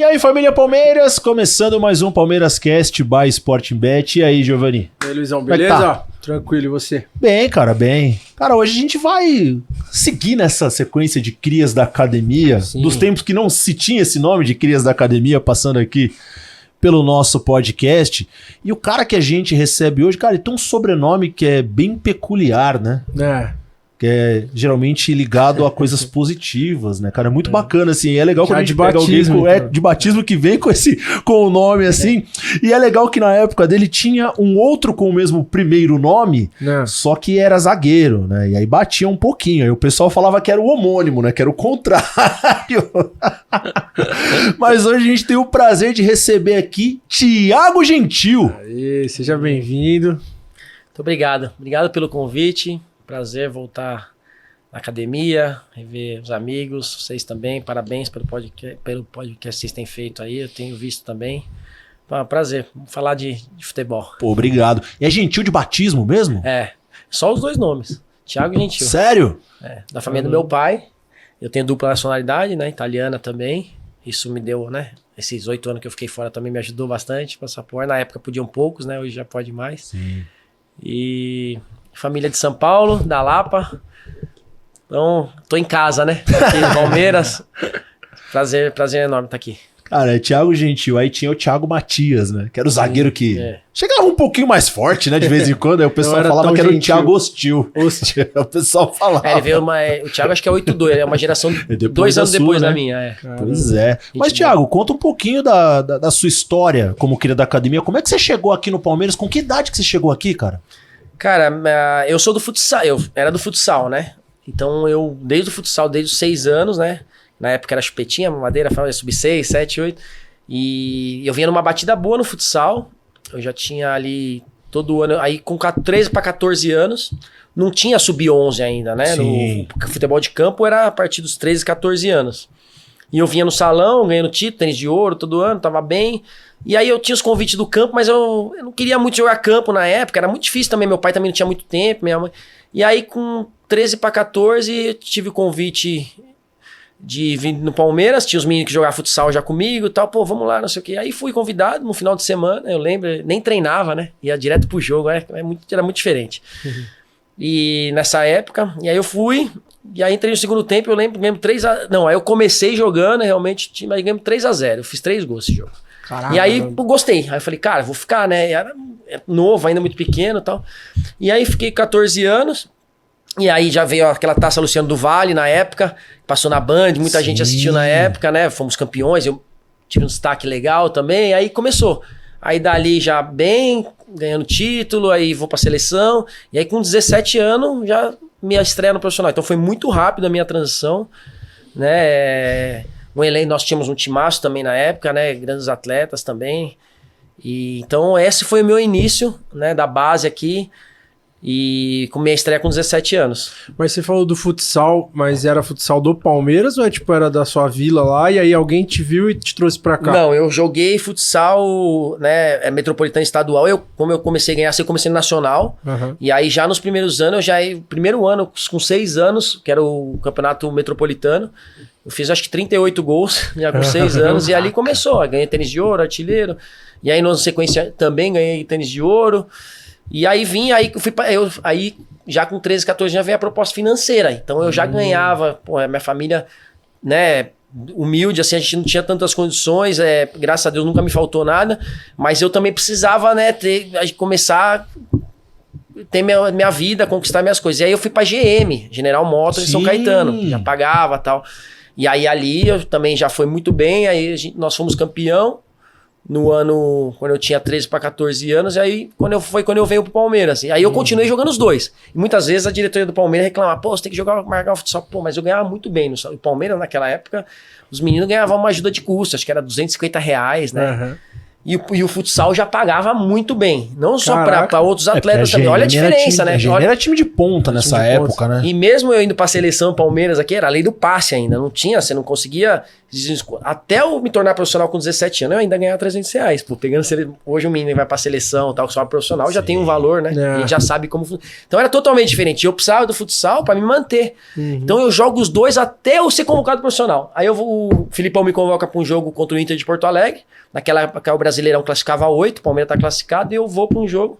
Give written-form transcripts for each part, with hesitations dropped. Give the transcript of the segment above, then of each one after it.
E aí, família Palmeiras, começando mais um Palmeiras Cast by Sporting Bet. E aí, Giovanni? E aí, Luizão, beleza? Tá? Tranquilo, e você? Bem, cara, bem. Cara, hoje a gente vai seguir nessa sequência de crias da academia, dos tempos que não se tinha esse nome de crias da academia, passando aqui pelo nosso podcast. E o cara que a gente recebe hoje, cara, ele tem um sobrenome que é bem peculiar, né? Que é geralmente ligado a coisas positivas, né, cara? É muito bacana, assim. É legal quando a gente pega alguém de batismo que vem com o nome, assim. E é legal que na época dele tinha um outro com o mesmo primeiro nome, só que era zagueiro, né? E aí batia um pouquinho. Aí o pessoal falava que era o homônimo, né? Que era o contrário. Mas hoje a gente tem o prazer de receber aqui Thiago Gentil. Aí, seja bem-vindo. Muito obrigado. Obrigado pelo convite. Prazer voltar na academia, rever os amigos, vocês também, parabéns pelo podcast que vocês têm feito aí, eu tenho visto também. Prazer, vamos falar de futebol. Pô, obrigado. E é Gentil de batismo mesmo? É, só os dois nomes, Thiago e Gentil. Sério? É, da família do meu pai, eu tenho dupla nacionalidade, né, italiana também, isso me deu, né, esses 8 anos que eu fiquei fora também me ajudou bastante, passaporte, na época podiam poucos, né, hoje já pode mais. Sim. E... família de São Paulo, da Lapa. Então, tô em casa, né? Aqui no Palmeiras. Prazer enorme estar aqui. Cara, é Thiago Gentil. Aí tinha o Thiago Matias, né? Que era o zagueiro que chegava um pouquinho mais forte, né? De vez em quando. Aí o pessoal falava que era o Thiago Hostil. O pessoal falava. Ele veio o Thiago acho que é 8-2, é uma geração 2 anos depois da minha. Pois é. Mas, Thiago, conta um pouquinho da sua história como cria da academia. Como é que você chegou aqui no Palmeiras? Com que idade que você chegou aqui, cara? Cara, eu sou do futsal, eu era do futsal, né? Então eu, desde o futsal, desde os 6 anos, né? Na época era chupetinha, madeira, sub-6, 7, 8. E eu vinha numa batida boa no futsal. Eu já tinha ali todo ano, aí com 13 para 14 anos, não tinha sub-11 ainda, né? No futebol de campo era a partir dos 13, 14 anos. E eu vinha no salão, ganhando título, tênis de ouro todo ano, tava bem. E aí eu tinha os convites do campo, mas eu não queria muito jogar campo na época, era muito difícil também, meu pai também não tinha muito tempo, minha mãe. E aí com 13 para 14 eu tive o convite de vir no Palmeiras, tinha os meninos que jogavam futsal já comigo e tal, pô, vamos lá, não sei o quê. Aí fui convidado no final de semana, eu lembro, nem treinava, né, ia direto pro jogo, era muito diferente. E nessa época, e aí eu fui, e aí entrei no segundo tempo, eu lembro, ganhamos 3-0, não, aí eu comecei jogando, realmente, mas ganhamos 3-0, eu fiz 3 gols esse jogo. Caraca, e aí eu gostei, aí eu falei, cara, vou ficar, né, era novo, ainda muito pequeno e tal. E aí fiquei 14 anos, e aí já veio aquela taça Luciano do Vale na época, passou na Band, muita gente assistiu na época, né, fomos campeões, eu tive um destaque legal também, aí começou. Aí dali já bem, ganhando título, aí vou pra seleção, e aí com 17 anos já minha estreia no profissional. Então foi muito rápido a minha transição, né, o elenco, nós tínhamos um timaço também na época, né? Grandes atletas também. E então esse foi o meu início, né? Da base aqui. E com minha estreia com 17 anos. Mas você falou do futsal, mas era futsal do Palmeiras ou tipo era da sua vila lá e aí alguém te viu e te trouxe pra cá? Não, eu joguei futsal, né? Metropolitano estadual. Como eu comecei a ganhar, eu comecei no nacional. E aí já nos primeiros anos, primeiro ano com 6 anos, que era o campeonato metropolitano. Eu fiz acho que 38 gols já com 6 anos e ali começou. Ganhei tênis de ouro, artilheiro. E aí na sequência também ganhei tênis de ouro. E aí aí já com 13, 14 já veio a proposta financeira. Então eu já ganhava, minha família, né, humilde, assim, a gente não tinha tantas condições, graças a Deus nunca me faltou nada, mas eu também precisava, né, começar ter minha vida, conquistar minhas coisas. E aí eu fui pra GM, General Motors em São Caetano, já pagava e tal. E aí ali eu também já foi muito bem, aí nós fomos campeão no ano, quando eu tinha 13 para 14 anos, e aí quando eu venho pro Palmeiras. E aí eu continuei jogando os dois. E muitas vezes a diretoria do Palmeiras reclamava, pô, você tem que marcar o futsal. Pô, mas eu ganhava muito bem no Palmeiras naquela época, os meninos ganhavam uma ajuda de custo, acho que era R$250, né? E o futsal já pagava muito bem. Não só para outros atletas também. Olha a diferença, né? Era time de ponta nessa época, né? E mesmo eu indo pra seleção Palmeiras aqui, era a lei do passe ainda. Não tinha, você não conseguia Até eu me tornar profissional com 17 anos, eu ainda ganhava R$300. Pô, pegando hoje o menino vai pra seleção, tal, que só profissional, já tem um valor, né? A gente já sabe como funciona. Então era totalmente diferente. Eu precisava do futsal pra me manter. Então eu jogo os dois até eu ser convocado profissional. Aí o Filipão me convoca pra um jogo contra o Inter de Porto Alegre. Naquela época o Brasileirão classificava 8, o Palmeiras tá classificado, e eu vou pra um jogo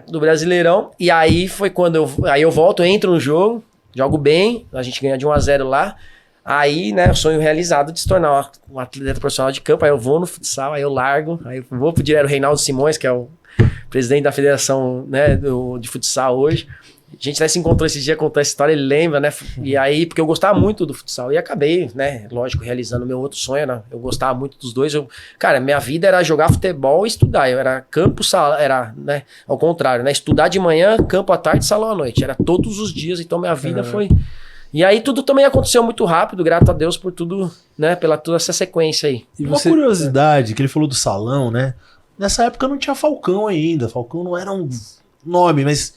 do Brasileirão. E aí foi quando eu volto, entro no jogo, jogo bem, a gente ganha de 1-0 lá. Aí, né, o sonho realizado de se tornar um atleta profissional de campo. Aí eu vou no futsal, aí eu largo, aí eu vou pro direto Reinaldo Simões, que é o presidente da federação, né, de futsal hoje. A gente até se encontrou esse dia, contou essa história, ele lembra, né? E aí, porque eu gostava muito do futsal. E acabei, né, lógico, realizando o meu outro sonho, né? Eu gostava muito dos dois. Cara, minha vida era jogar futebol e estudar. Eu era campo, sala, era, né, ao contrário, né? Estudar de manhã, campo à tarde, salão à noite. Era todos os dias, então minha vida foi... E aí tudo também aconteceu muito rápido, graças a Deus por tudo, né, pela toda essa sequência aí. E uma curiosidade, que ele falou do salão, né? Nessa época não tinha Falcão ainda, Falcão não era um nome, mas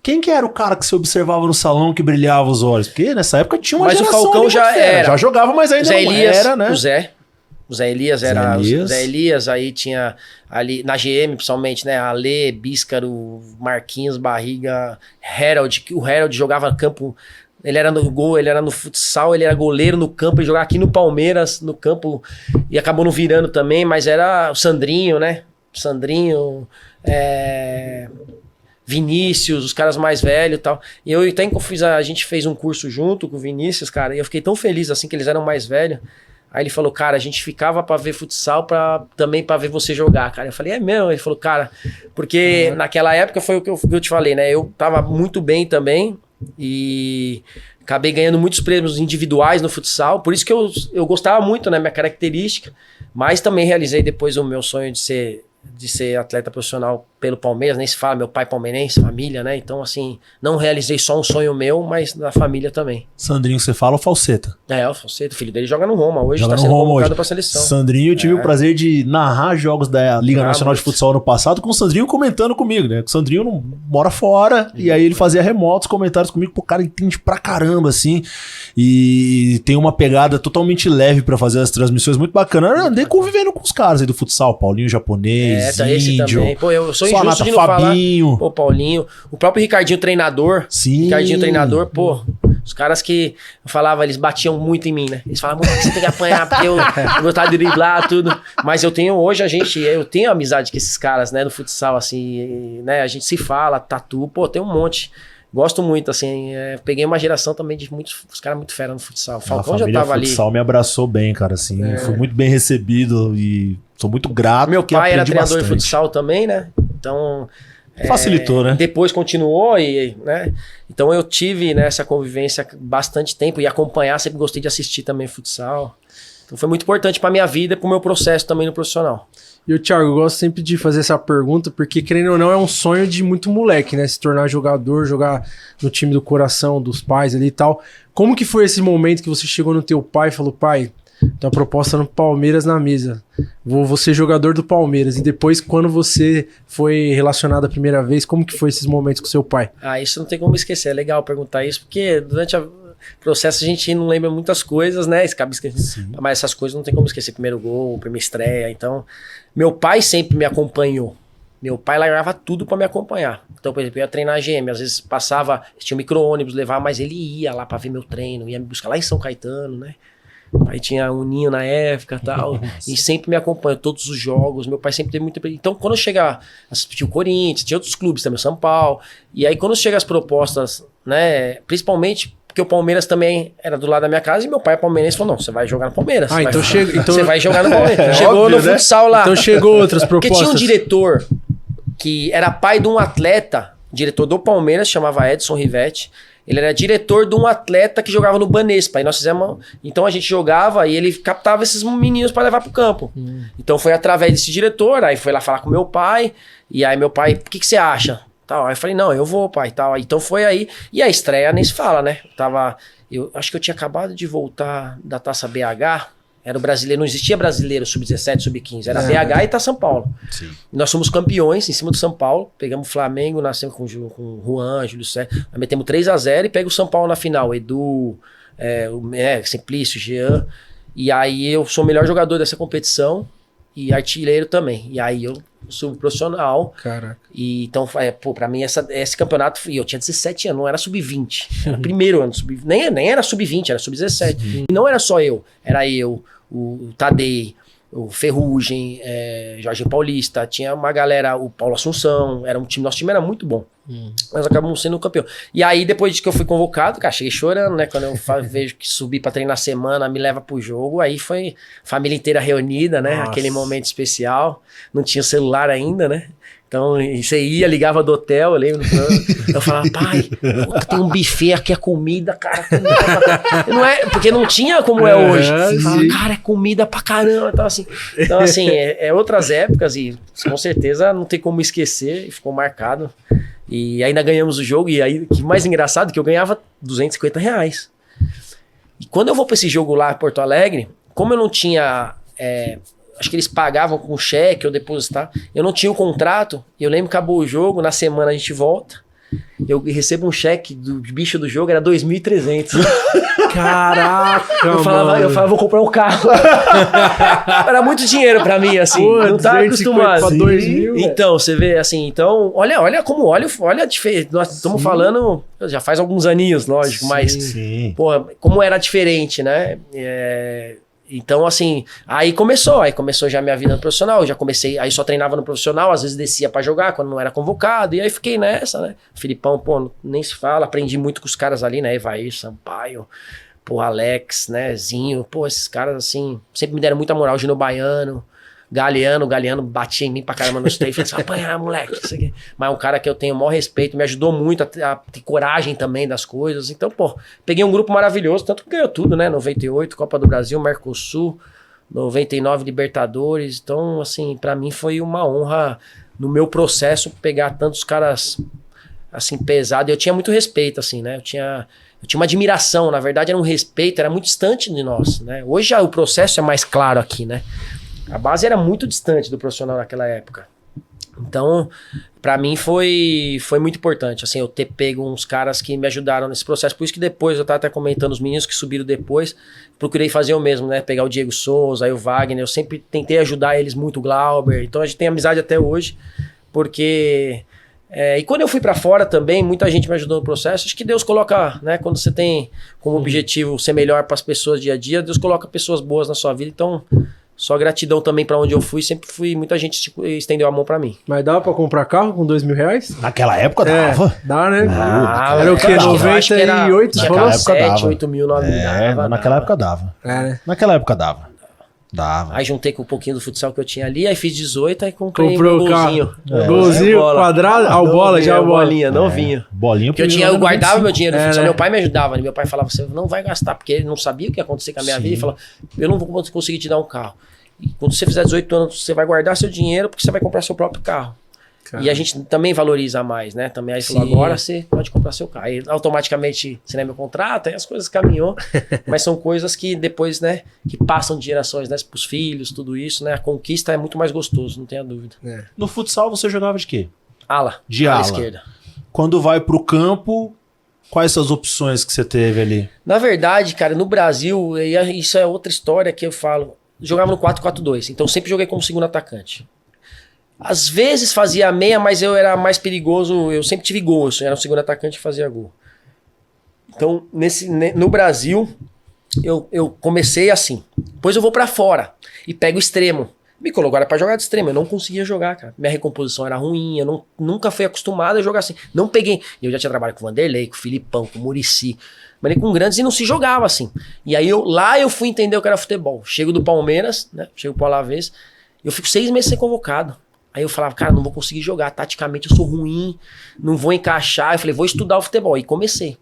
quem que era o cara que você observava no salão que brilhava os olhos? Porque nessa época tinha uma geração. Mas o Falcão já era. Já jogava, mas ainda Zé Elias, não era, né? O Zé Elias era... O Zé Elias, aí tinha ali, na GM principalmente, né? Ale, Bíscaro, Marquinhos, Barriga, Harold. O Harold jogava campo... Ele era no gol, ele era no futsal, ele era goleiro no campo, ele jogava aqui no Palmeiras, no campo, e acabou não virando também, mas era o Sandrinho, né? Sandrinho, Vinícius, os caras mais velhos e tal. E eu até a gente fez um curso junto com o Vinícius, cara, e eu fiquei tão feliz assim que eles eram mais velhos. Aí ele falou, cara, a gente ficava pra ver futsal também pra ver você jogar, cara. Eu falei, é mesmo? Ele falou, cara, porque naquela época foi o que eu te falei, né? Eu tava muito bem também e acabei ganhando muitos prêmios individuais no futsal. Por isso que eu gostava muito, né? Minha característica. Mas também realizei depois o meu sonho de ser atleta profissional pelo Palmeiras, nem se fala, meu pai palmeirense, família, né? Então, assim, não realizei só um sonho meu, mas da família também. Sandrinho, você fala ou Falseta? O Falseta, o filho dele joga no Roma hoje, joga tá sendo convocado pra seleção. Sandrinho, eu tive o prazer de narrar jogos da Liga Nacional de Futsal ano passado com o Sandrinho comentando comigo, né? O Sandrinho não mora fora, e aí ele fazia remotos, comentários comigo, pô, o cara entende pra caramba, assim, e tem uma pegada totalmente leve pra fazer as transmissões, muito bacana. Eu andei convivendo com os caras aí do futsal, Paulinho Japonês, esse Índio, também. Pô, eu sou Sonata, injusto de não Fabinho. falar. Pô, Paulinho. O próprio Ricardinho treinador. Sim. Ricardinho treinador, pô. Os caras que eu falava, eles batiam muito em mim, né? Eles falavam, você tem que apanhar, porque eu gostava de driblar, tudo. Mas eu tenho amizade com esses caras, né? No futsal, assim, né? A gente se fala, tatu, pô, tem um monte. Gosto muito, assim, peguei uma geração também de os caras muito fera no futsal. O Falcão já tava ali. O futsal me abraçou bem, cara, assim, fui muito bem recebido e sou muito grato. Meu pai era treinador de futsal também, né? Então... facilitou, né? Depois continuou né? Então eu tive, né, essa convivência bastante tempo e acompanhar, sempre gostei de assistir também futsal. Então foi muito importante pra minha vida e pro meu processo também no profissional. E o Thiago, eu gosto sempre de fazer essa pergunta, porque querendo ou não é um sonho de muito moleque, né? Se tornar jogador, jogar no time do coração dos pais ali e tal. Como que foi esse momento que você chegou no teu pai e falou, pai, tem uma proposta no Palmeiras na mesa, vou ser jogador do Palmeiras. E depois, quando você foi relacionado a primeira vez, como que foi esses momentos com seu pai? Isso não tem como esquecer, é legal perguntar isso, porque durante o processo a gente não lembra muitas coisas, né? Mas essas coisas não tem como esquecer, primeiro gol, primeira estreia. Então, meu pai sempre me acompanhou. Meu pai largava tudo pra me acompanhar. Então, por exemplo, eu ia treinar a GM, às vezes tinha um micro-ônibus, levava, mas ele ia lá pra ver meu treino, ia me buscar lá em São Caetano, né? Aí tinha um Ninho na época e tal, e sempre me acompanhou todos os jogos. Meu pai sempre teve muita... Então, quando eu chegava, assistia o Corinthians, tinha outros clubes também, o São Paulo, e aí quando chega as propostas, né, principalmente porque o Palmeiras também era do lado da minha casa, e meu pai é palmeirense, falou, não, você vai jogar no Palmeiras. Você vai jogar no Palmeiras. Chegou óbvio, no futsal lá. Então chegou outras propostas. Porque tinha um diretor que era pai de um atleta, diretor do Palmeiras, chamava Edson Rivetti. Ele era diretor de um atleta que jogava no Banespa. Aí nós fizemos... Então a gente jogava e ele captava esses meninos para levar pro campo. Então foi através desse diretor, aí foi lá falar com meu pai. E aí meu pai, o que você acha? Tal. Aí eu falei, não, eu vou, pai. Tal. Então foi aí. E a estreia nem se fala, né? Eu acho que eu tinha acabado de voltar da Taça BH. Era o brasileiro, não existia brasileiro sub-17, sub-15. Era BH e Taça São Paulo. Sim. E nós fomos campeões em cima do São Paulo. Pegamos o Flamengo, nascemos com o Juan, Júlio César. Nós metemos 3-0 e pega o São Paulo na final. Edu, Simplício, Jean. E aí eu sou o melhor jogador dessa competição e artilheiro também. E aí eu subo profissional. Caraca. E então, pra mim, esse campeonato, eu tinha 17 anos, não era sub-20. Era primeiro ano, nem era sub-20, era sub-17. E não era só eu, era eu, o Tadei, o Ferrugem, Jorge Paulista, tinha uma galera, o Paulo Assunção, nosso time era muito bom. Nós acabamos sendo campeão. E aí, depois de que eu fui convocado, cara, cheguei chorando, né? Quando eu vejo que subi pra treinar semana, me leva pro jogo, aí foi família inteira reunida, né? Nossa. Aquele momento especial. Não tinha celular ainda, né? Então, você ia, ligava do hotel, eu lembro. Eu falava, pai, tem um buffet aqui, a comida, cara. Não é, porque não tinha como é hoje. Falava, cara, é comida pra caramba. Então, assim, outras épocas e com certeza não tem como esquecer. E ficou marcado. E ainda ganhamos o jogo. E aí, o que mais engraçado é que eu ganhava R$250. E quando eu vou pra esse jogo lá em Porto Alegre, como eu não tinha... acho que eles pagavam com cheque ou depositar. Eu não tinha o contrato. Eu lembro que acabou o jogo, na semana a gente volta. Eu recebo um cheque do bicho do jogo, era 2.300. Caraca, eu falava, vou comprar um carro. Era muito dinheiro pra mim, assim. Pô, não tava acostumado. Pra 2.000, então, você vê, assim, então, olha a diferença. Nós estamos falando, já faz alguns aninhos, lógico, mas, porra, como era diferente, né? Então, assim, aí começou já a minha vida no profissional, eu já comecei, aí só treinava no profissional, às vezes descia pra jogar quando não era convocado, e aí fiquei nessa, né? Filipão, pô, nem se fala, aprendi muito com os caras ali, né? Evair, Sampaio, pô, Alex, né? Zinho, pô, esses caras, assim, sempre me deram muita moral, Gino Baiano, Galeano batia em mim pra caramba nos treinos, falei, apanhar, moleque, isso aqui. Mas é um cara que eu tenho o maior respeito, me ajudou muito a ter coragem também das coisas. Então, pô, peguei um grupo maravilhoso, tanto que ganhou tudo, né? 98, Copa do Brasil, Mercosul, 99, Libertadores. Então, assim, pra mim foi uma honra no meu processo pegar tantos caras, assim, pesados. Eu tinha muito respeito, assim, né? Eu tinha uma admiração, na verdade era um respeito, era muito distante de nós, né? Hoje já o processo é mais claro aqui, né? A base era muito distante do profissional naquela época. Então, pra mim foi muito importante, assim, eu ter pego uns caras que me ajudaram nesse processo. Por isso que depois, eu tava até comentando, os meninos que subiram depois, procurei fazer o mesmo, né? Pegar o Diego Souza, aí o Wagner, eu sempre tentei ajudar eles muito, o Glauber. Então a gente tem amizade até hoje, porque... e quando eu fui pra fora também, muita gente me ajudou no processo. Acho que Deus coloca, né? Quando você tem como objetivo ser melhor pras pessoas dia a dia, Deus coloca pessoas boas na sua vida. Então... Só gratidão também pra onde eu fui, muita gente estendeu a mão pra mim. Mas dava pra comprar carro com R$2.000? Naquela época dava. Dá, né? Era o quê? 98? Naquela época 7, 8 mil, 9 mil. Naquela época dava. Né? Naquela época dava. Aí juntei com um pouquinho do futsal que eu tinha ali, aí fiz 18, aí comprei um golzinho. Golzinho, quadrado, a bola, já a bolinha, novinho. Bolinha. Porque eu guardava meu dinheiro no futsal, meu pai me ajudava, né? Meu pai falava, você não vai gastar, porque ele não sabia o que ia acontecer com a minha vida, ele falava, eu não vou conseguir te dar um carro. E quando você fizer 18 anos, você vai guardar seu dinheiro porque você vai comprar seu próprio carro. Caramba. E a gente também valoriza mais, né? Também aí falou, agora você pode comprar seu carro. Aí automaticamente assinei meu contrato, aí as coisas caminhou. Mas são coisas que depois, né? Que passam de gerações, né? Pros filhos, tudo isso, né? A conquista é muito mais gostoso, não tenha dúvida. No futsal você jogava de quê? Ala. De ala esquerda. Quando vai pro campo, quais são as opções que você teve ali? Na verdade, cara, no Brasil, isso é outra história que eu falo. Jogava no 4-4-2, então sempre joguei como segundo atacante. Às vezes fazia meia, mas eu era mais perigoso, eu sempre tive gol, eu era um segundo atacante e fazia gol. Então, no Brasil, eu comecei assim. Depois eu vou pra fora e pego o extremo. Me colocaram pra jogar de extremo, eu não conseguia jogar, cara. Minha recomposição era ruim, eu nunca fui acostumado a jogar assim. Não peguei. Eu já tinha trabalhado com o Vanderlei, com o Filipão, com o Muricy. Mas com grandes e não se jogava assim. E aí lá eu fui entender o que era futebol. Chego do Palmeiras, né? Chego pro Alavés. Eu fico 6 meses sem convocado. Aí eu falava, cara, não vou conseguir jogar. Taticamente eu sou ruim, não vou encaixar. Eu falei, vou estudar o futebol. E comecei.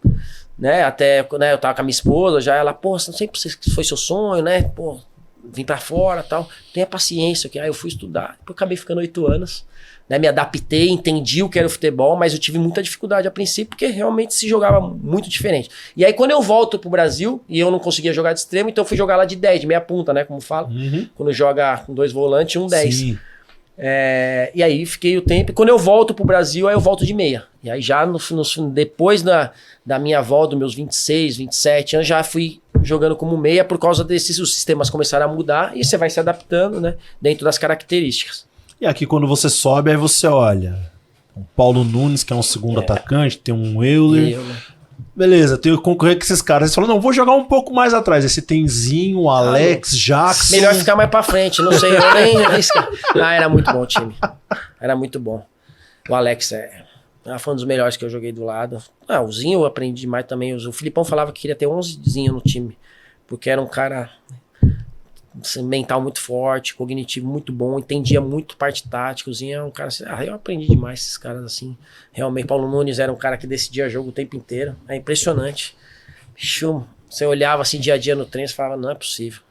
Né? Até, né, eu tava com a minha esposa, já ela, pô, sempre foi seu sonho, né? Pô, vim pra fora e tal. Tenha paciência. Aí eu fui estudar. Depois acabei ficando 8 anos. Né, me adaptei, entendi o que era o futebol, mas eu tive muita dificuldade a princípio, porque realmente se jogava muito diferente. E aí quando eu volto pro Brasil, e eu não conseguia jogar de extremo, então eu fui jogar lá de 10, de meia punta, né, como fala. Quando joga com 2 volantes e um 10. Sim. E aí fiquei o tempo. E quando eu volto pro Brasil, aí eu volto de meia. E aí já depois da minha volta, dos meus 26, 27 anos, já fui jogando como meia por causa desses, os sistemas começaram a mudar e você vai se adaptando, né? Dentro das características. E aqui quando você sobe, aí você olha o Paulo Nunes, que é um segundo atacante, tem um Euler. Beleza, tem que concorrer com esses caras. Você fala, não, vou jogar um pouco mais atrás. Aí você tem Zinho, Alex, Jackson. Melhor ficar mais pra frente, não sei, eu nem arrisco. Era muito bom o time. Era muito bom. O Alex foi um dos melhores que eu joguei do lado. O Zinho eu aprendi demais também. O Filipão falava que queria ter 11 Zinho no time. Porque era um cara mental muito forte, cognitivo muito bom, entendia muito parte tática. O Zinho é um cara assim, eu aprendi demais esses caras assim. Realmente, Paulo Nunes era um cara que decidia jogo o tempo inteiro. É impressionante. Você olhava assim dia a dia no treino e falava, não é possível.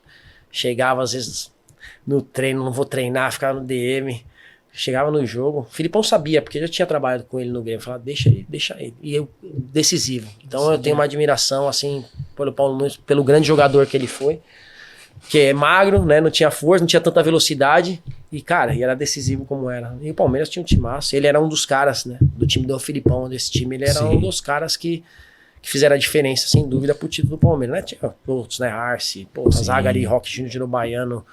Chegava às vezes no treino, não vou treinar, ficava no DM. Chegava no jogo, o Filipão sabia, porque eu já tinha trabalhado com ele no Grêmio, falava, deixa ele. E eu, decisivo. Então eu tenho uma admiração, assim, pelo Paulo Nunes, pelo grande jogador que ele foi, que é magro, né, não tinha força, não tinha tanta velocidade, e cara, e era decisivo como era. E o Palmeiras tinha um timaço, ele era um dos caras, né, do time do Filipão, desse time, ele era um dos caras que fizeram a diferença, sem dúvida, pro título do Palmeiras, né, tinha outros, né, Arce, zaga ali, Roque Júnior, Gino Baiano,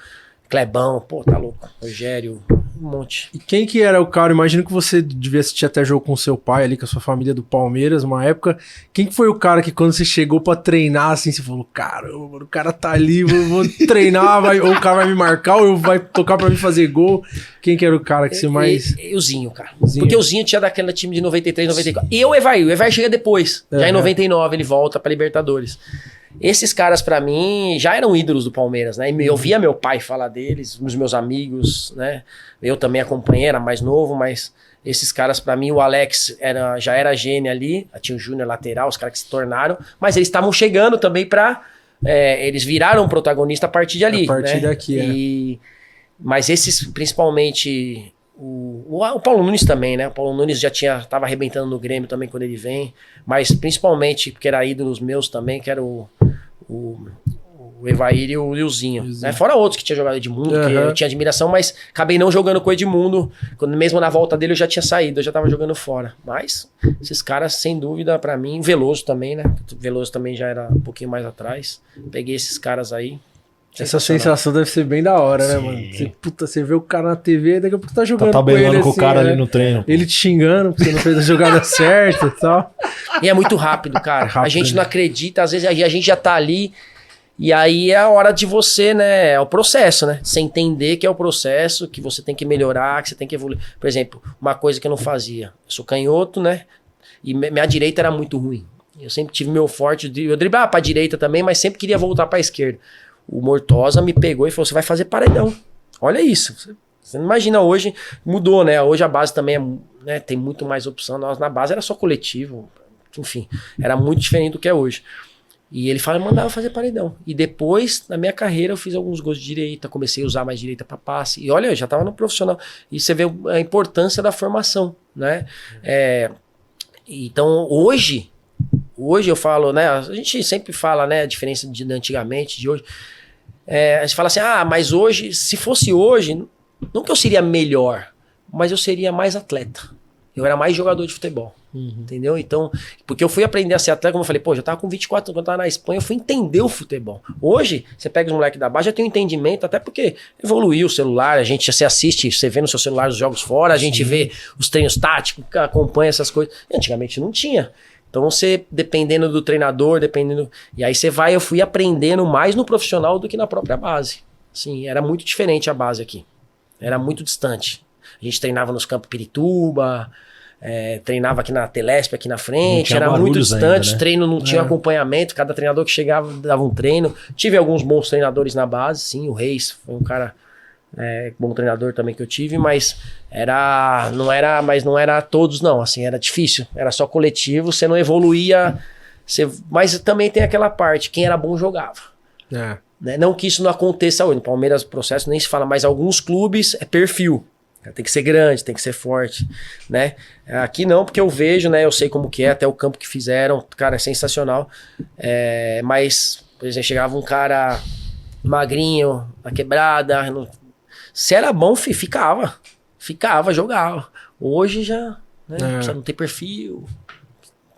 Clebão, tá louco, Rogério, um monte. E quem que era o cara? Imagino que você devia assistir até jogo com seu pai ali, com a sua família do Palmeiras, uma época. Quem que foi o cara que quando você chegou pra treinar, assim, você falou, caramba, o cara tá ali, vou treinar, ou o cara vai me marcar, ou vai tocar pra mim fazer gol. Quem que era o cara que você mais... O Zinho, cara. Porque o Zinho tinha daquele time de 93, 94. E o Evair chega depois. Já em 99 ele volta pra Libertadores. Esses caras, pra mim, já eram ídolos do Palmeiras, né? Eu via meu pai falar deles, os meus amigos, né? Eu também acompanhei, era mais novo, mas esses caras, pra mim, o Alex já era gênio ali, tinha o Júnior lateral, os caras que se tornaram, mas eles estavam chegando também pra... eles viraram protagonista a partir de ali, a partir daqui, Mas esses, principalmente... O Paulo Nunes também, né? O Paulo Nunes tava arrebentando no Grêmio também quando ele vem, mas principalmente porque era ídolos meus também, que era o Evair e o Zinho. Né? Fora outros que tinha jogado Edmundo, que eu tinha admiração, mas acabei não jogando com o Edmundo, quando mesmo na volta dele eu já tinha saído, eu já tava jogando fora. Mas esses caras, sem dúvida, pra mim, Veloso também, né? Veloso também já era um pouquinho mais atrás. Peguei esses caras aí. Essa sensação deve ser bem da hora, né, mano? Você vê o cara na TV, daqui a pouco tá jogando com ele, com assim, o cara ali no treino. Ele te xingando porque você não fez a jogada certa e tal. E é muito rápido, cara. A gente não acredita, às vezes a gente já tá ali e aí é a hora de você, né? É o processo, né? Você entender que é o processo, que você tem que melhorar, que você tem que evoluir. Por exemplo, uma coisa que eu não fazia. Eu sou canhoto, né? E minha direita era muito ruim. Eu sempre tive meu forte, eu driblava pra direita também, mas sempre queria voltar pra esquerda. O Mortosa me pegou e falou, você vai fazer paredão. Olha isso. Você não imagina hoje, mudou, né? Hoje a base também tem muito mais opção. Nós na base era só coletivo. Enfim, era muito diferente do que é hoje. E ele mandava fazer paredão. E depois, na minha carreira, eu fiz alguns gols de direita, comecei a usar mais direita para passe. E olha, eu já estava no profissional. E você vê a importância da formação, né? Então, hoje eu falo, né? A gente sempre fala, né? A diferença de antigamente, de hoje. A gente fala assim, mas hoje, se fosse hoje, não que eu seria melhor, mas eu seria mais atleta. Eu era mais jogador de futebol. Entendeu? Então, porque eu fui aprender a ser atleta, como eu falei, já tava com 24 anos, quando eu tava na Espanha, eu fui entender o futebol. Hoje, você pega os moleques da base, já tem um entendimento, até porque evoluiu o celular, a gente se assiste, você vê no seu celular os jogos fora, a gente vê os treinos táticos, acompanha essas coisas. E antigamente não tinha. Então você, dependendo do treinador, e aí eu fui aprendendo mais no profissional do que na própria base. Assim, era muito diferente a base aqui. Era muito distante. A gente treinava nos campos Pirituba, treinava aqui na Telesp, aqui na frente, era muito distante, ainda, né? Treino não tinha acompanhamento, cada treinador que chegava dava um treino. Tive alguns bons treinadores na base, sim, o Reis foi um cara bom treinador também que eu tive, mas não era todos não, assim, era difícil, era só coletivo, você não evoluía, mas também tem aquela parte, quem era bom jogava. Né? Não que isso não aconteça hoje, no Palmeiras o processo nem se fala, mas alguns clubes é perfil. Tem que ser grande, tem que ser forte, né? Aqui não, porque eu vejo, né? Eu sei como que é, até o campo que fizeram, cara, é sensacional. Mas, por exemplo, chegava um cara magrinho, na quebrada, se era bom, ficava. ficava, jogava. Hoje já, né? Precisa não ter perfil,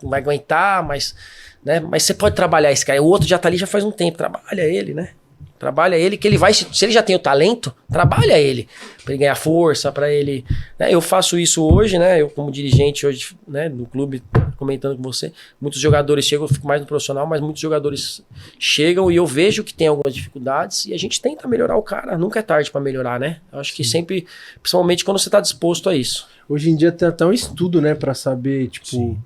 não vai aguentar, mas, né? Mas você pode trabalhar esse cara. O outro já tá ali já faz um tempo, trabalha ele, né? Trabalha ele, que ele vai, se ele já tem o talento, trabalha ele, para ele ganhar força, para ele, né? Eu faço isso hoje, né? Eu como dirigente hoje, né, no clube, comentando com você, muitos jogadores chegam, eu fico mais no profissional, mas muitos jogadores chegam e eu vejo que tem algumas dificuldades e a gente tenta melhorar o cara, nunca é tarde para melhorar, né? Eu acho que sempre, principalmente quando você tá disposto a isso. Hoje em dia tem até um estudo, né, para saber, tipo,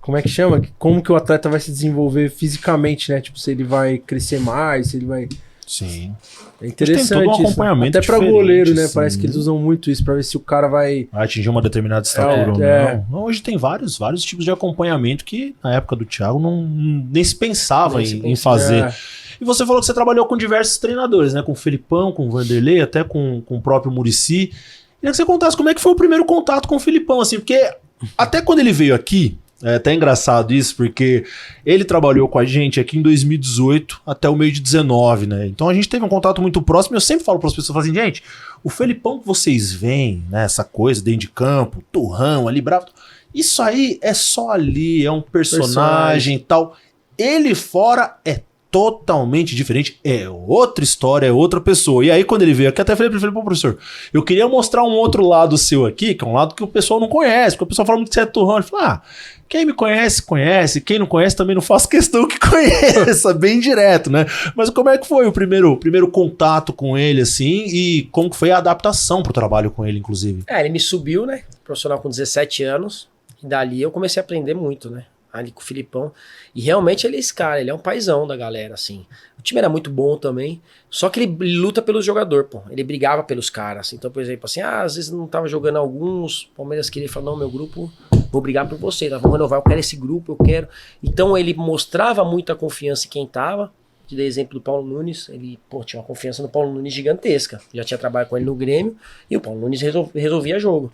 como é que chama? Como que o atleta vai se desenvolver fisicamente, né? Tipo, se ele vai crescer mais, se ele vai... Sim. É interessante tem todo um acompanhamento até pra goleiro, né? Assim. Parece que eles usam muito isso pra ver se o cara vai atingir uma determinada estatura ou não. Hoje tem vários tipos de acompanhamento que na época do Thiago nem se pensava em fazer. E você falou que você trabalhou com diversos treinadores, né? Com o Felipão, com o Vanderlei, até com o próprio Muricy. Queria que você contasse como é que foi o primeiro contato com o Filipão, assim, porque até quando ele veio aqui, é até engraçado isso, porque ele trabalhou com a gente aqui em 2018 até o meio de 19, né? Então a gente teve um contato muito próximo e eu sempre falo para as pessoas assim, gente, o Felipão que vocês veem, né, essa coisa dentro de campo, turrão ali, bravo, isso aí é só ali, é um personagem e tal. Ele fora é totalmente diferente, é outra história, é outra pessoa. E aí quando ele veio aqui, até falei pra ele, pô, professor, eu queria mostrar um outro lado seu aqui, que é um lado que o pessoal não conhece, porque o pessoal fala muito que você é turrão. Ele falou, quem me conhece, conhece, quem não conhece também não faço questão que conheça, bem direto, né? Mas como é que foi o primeiro contato com ele, assim, e como que foi a adaptação pro trabalho com ele, inclusive? Ele me subiu, né, profissional com 17 anos, e dali eu comecei a aprender muito, né? Ali com o Filipão, e realmente ele é esse cara, ele é um paizão da galera, assim. O time era muito bom também, só que ele luta pelos jogadores, pô, ele brigava pelos caras, então, por exemplo, assim, às vezes não tava jogando alguns, o Palmeiras queria falar, não, meu grupo, vou brigar por você, nós vamos renovar, eu quero esse grupo, eu quero, então ele mostrava muita confiança em quem tava. Te dei exemplo do Paulo Nunes, ele tinha uma confiança no Paulo Nunes gigantesca, já tinha trabalhado com ele no Grêmio, e o Paulo Nunes resolvia jogo.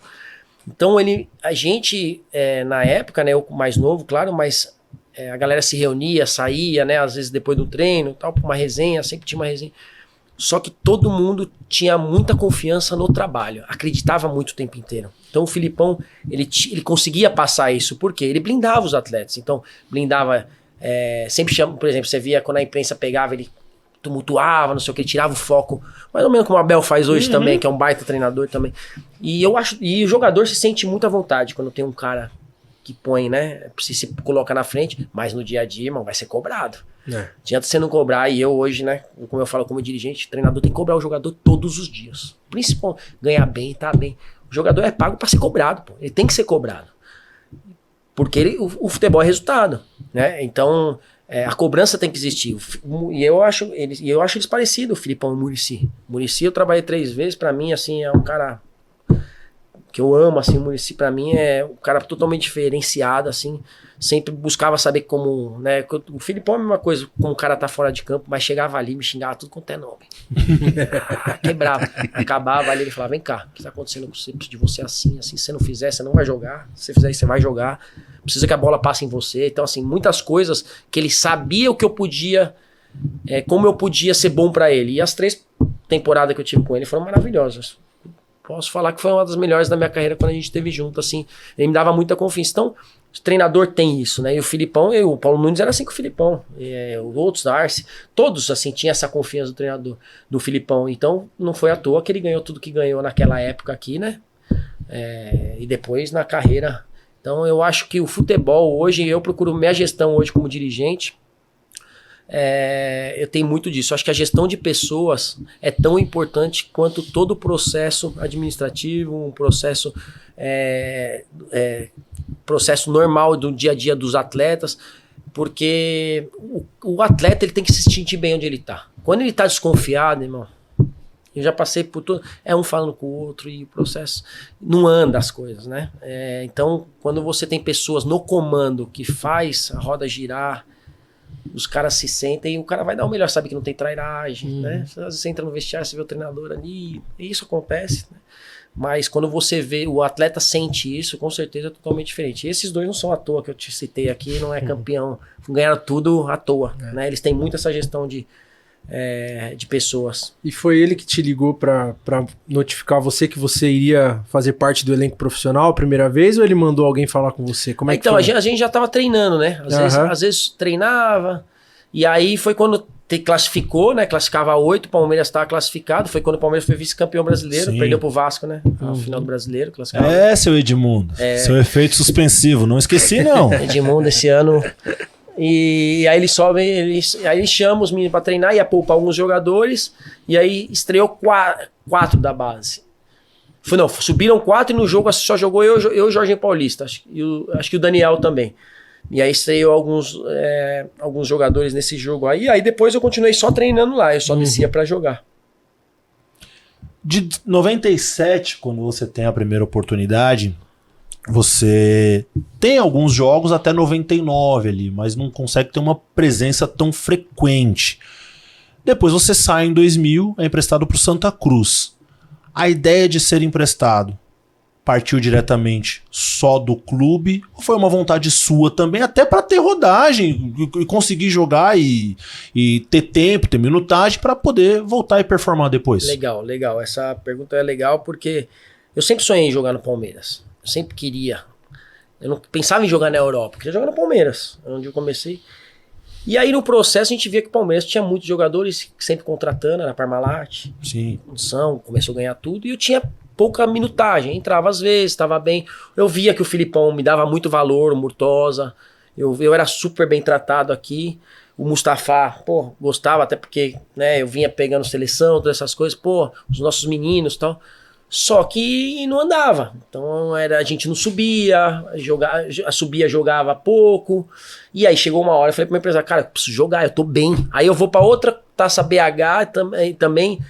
Então a gente, na época, né, eu mais novo, claro, mas a galera se reunia, saía, né, às vezes depois do treino, tal, pra uma resenha, sempre tinha uma resenha. Só que todo mundo tinha muita confiança no trabalho, acreditava muito o tempo inteiro. Então o Filipão, ele conseguia passar isso, porque ele blindava os atletas, então blindava, sempre chama, por exemplo, você via quando a imprensa pegava, ele tumultuava, não sei o que, tirava o foco, mais ou menos como o Abel faz hoje também, que é um baita treinador também. E eu acho, e o jogador se sente muito à vontade quando tem um cara que põe, né, se coloca na frente, mas no dia a dia, irmão, vai ser cobrado. Adianta você não cobrar, e eu hoje, né, como eu falo como dirigente, treinador tem que cobrar o jogador todos os dias. Principalmente, ganhar bem, tá bem. O jogador é pago pra ser cobrado, pô. Ele tem que ser cobrado. Porque o futebol é resultado, né, então... a cobrança tem que existir. E eu acho eles parecidos, o Filipão e o Muricy. Muricy eu trabalhei 3 vezes, pra mim, assim, é um cara que eu amo, assim, o Muricy pra mim é um cara totalmente diferenciado, assim, sempre buscava saber como, né, o Filipão é a mesma coisa, como o cara tá fora de campo, mas chegava ali, me xingava tudo quanto é nome. Quebrava, acabava ali, ele falava, vem cá, o que tá acontecendo com você, preciso de você assim, se você não fizer, você não vai jogar, se você fizer isso, você vai jogar, precisa que a bola passe em você, então assim, muitas coisas que ele sabia o que eu podia, como eu podia ser bom pra ele, e as 3 temporadas que eu tive com ele foram maravilhosas. Posso falar que foi uma das melhores da minha carreira quando a gente esteve junto, assim. Ele me dava muita confiança. Então, o treinador tem isso, né? E o Filipão, o Paulo Nunes era assim com o Filipão. Os outros, da Arce, todos, assim, tinham essa confiança do treinador, do Filipão. Então, não foi à toa que ele ganhou tudo que ganhou naquela época aqui, né? E depois na carreira. Então, eu acho que o futebol hoje, eu procuro minha gestão hoje como dirigente, eu tenho muito disso. Eu acho que a gestão de pessoas é tão importante quanto todo o processo administrativo, um processo normal do dia a dia dos atletas, porque o atleta ele tem que se sentir bem onde ele está. Quando ele está desconfiado, irmão, eu já passei por tudo, um falando com o outro e o processo não anda as coisas, né? Então, quando você tem pessoas no comando que faz a roda girar, os caras se sentem e o cara vai dar o melhor, sabe que não tem trairagem, né? Às vezes você entra no vestiário, você vê o treinador ali, e isso acontece, né? Mas quando você vê, o atleta sente isso, com certeza é totalmente diferente. E esses 2 não são à toa que eu te citei aqui, não é campeão, ganharam tudo à toa, né? Eles têm muito essa gestão de de pessoas. E foi ele que te ligou pra notificar você que você iria fazer parte do elenco profissional a primeira vez, ou ele mandou alguém falar com você? Como é que então, foi? a gente já tava treinando, né? Às vezes treinava, e aí foi quando classificou, né? Classificava 8, o Palmeiras estava classificado, foi quando o Palmeiras foi vice-campeão brasileiro, perdeu pro Vasco, né? No final do brasileiro, classificado. Seu Edmundo, seu efeito suspensivo, não esqueci não. Edmundo esse ano... E aí eles sobem, aí chamam os meninos pra treinar, ia poupar alguns jogadores, e aí estreou 4 da base. Subiram 4 e no jogo só jogou eu e o Jorginho Paulista, acho que o Daniel também. E aí estreou alguns jogadores nesse jogo aí depois eu continuei só treinando lá, eu só descia pra jogar. De 97, quando você tem a primeira oportunidade... Você tem alguns jogos até 99 ali, mas não consegue ter uma presença tão frequente. Depois você sai em 2000, é emprestado para o Santa Cruz. A ideia de ser emprestado partiu diretamente só do clube ou foi uma vontade sua também, até para ter rodagem e conseguir jogar e ter tempo, ter minutagem para poder voltar e performar depois? Legal. Essa pergunta é legal porque eu sempre sonhei em jogar no Palmeiras. Sempre queria. Eu não pensava em jogar na Europa, eu queria jogar no Palmeiras, onde eu comecei. E aí no processo a gente via que o Palmeiras tinha muitos jogadores sempre contratando, era Parmalat, condição, começou a ganhar tudo, e eu tinha pouca minutagem, entrava às vezes, estava bem. Eu via que o Filipão me dava muito valor, o Murtosa, eu era super bem tratado aqui. O Mustafa, gostava, até porque, né, eu vinha pegando seleção, todas essas coisas, os nossos meninos e tal. Só que não andava, então a gente não subia, jogava pouco, e aí chegou uma hora, eu falei pro meu empresário, cara, eu preciso jogar, eu tô bem, aí eu vou pra outra Taça BH também,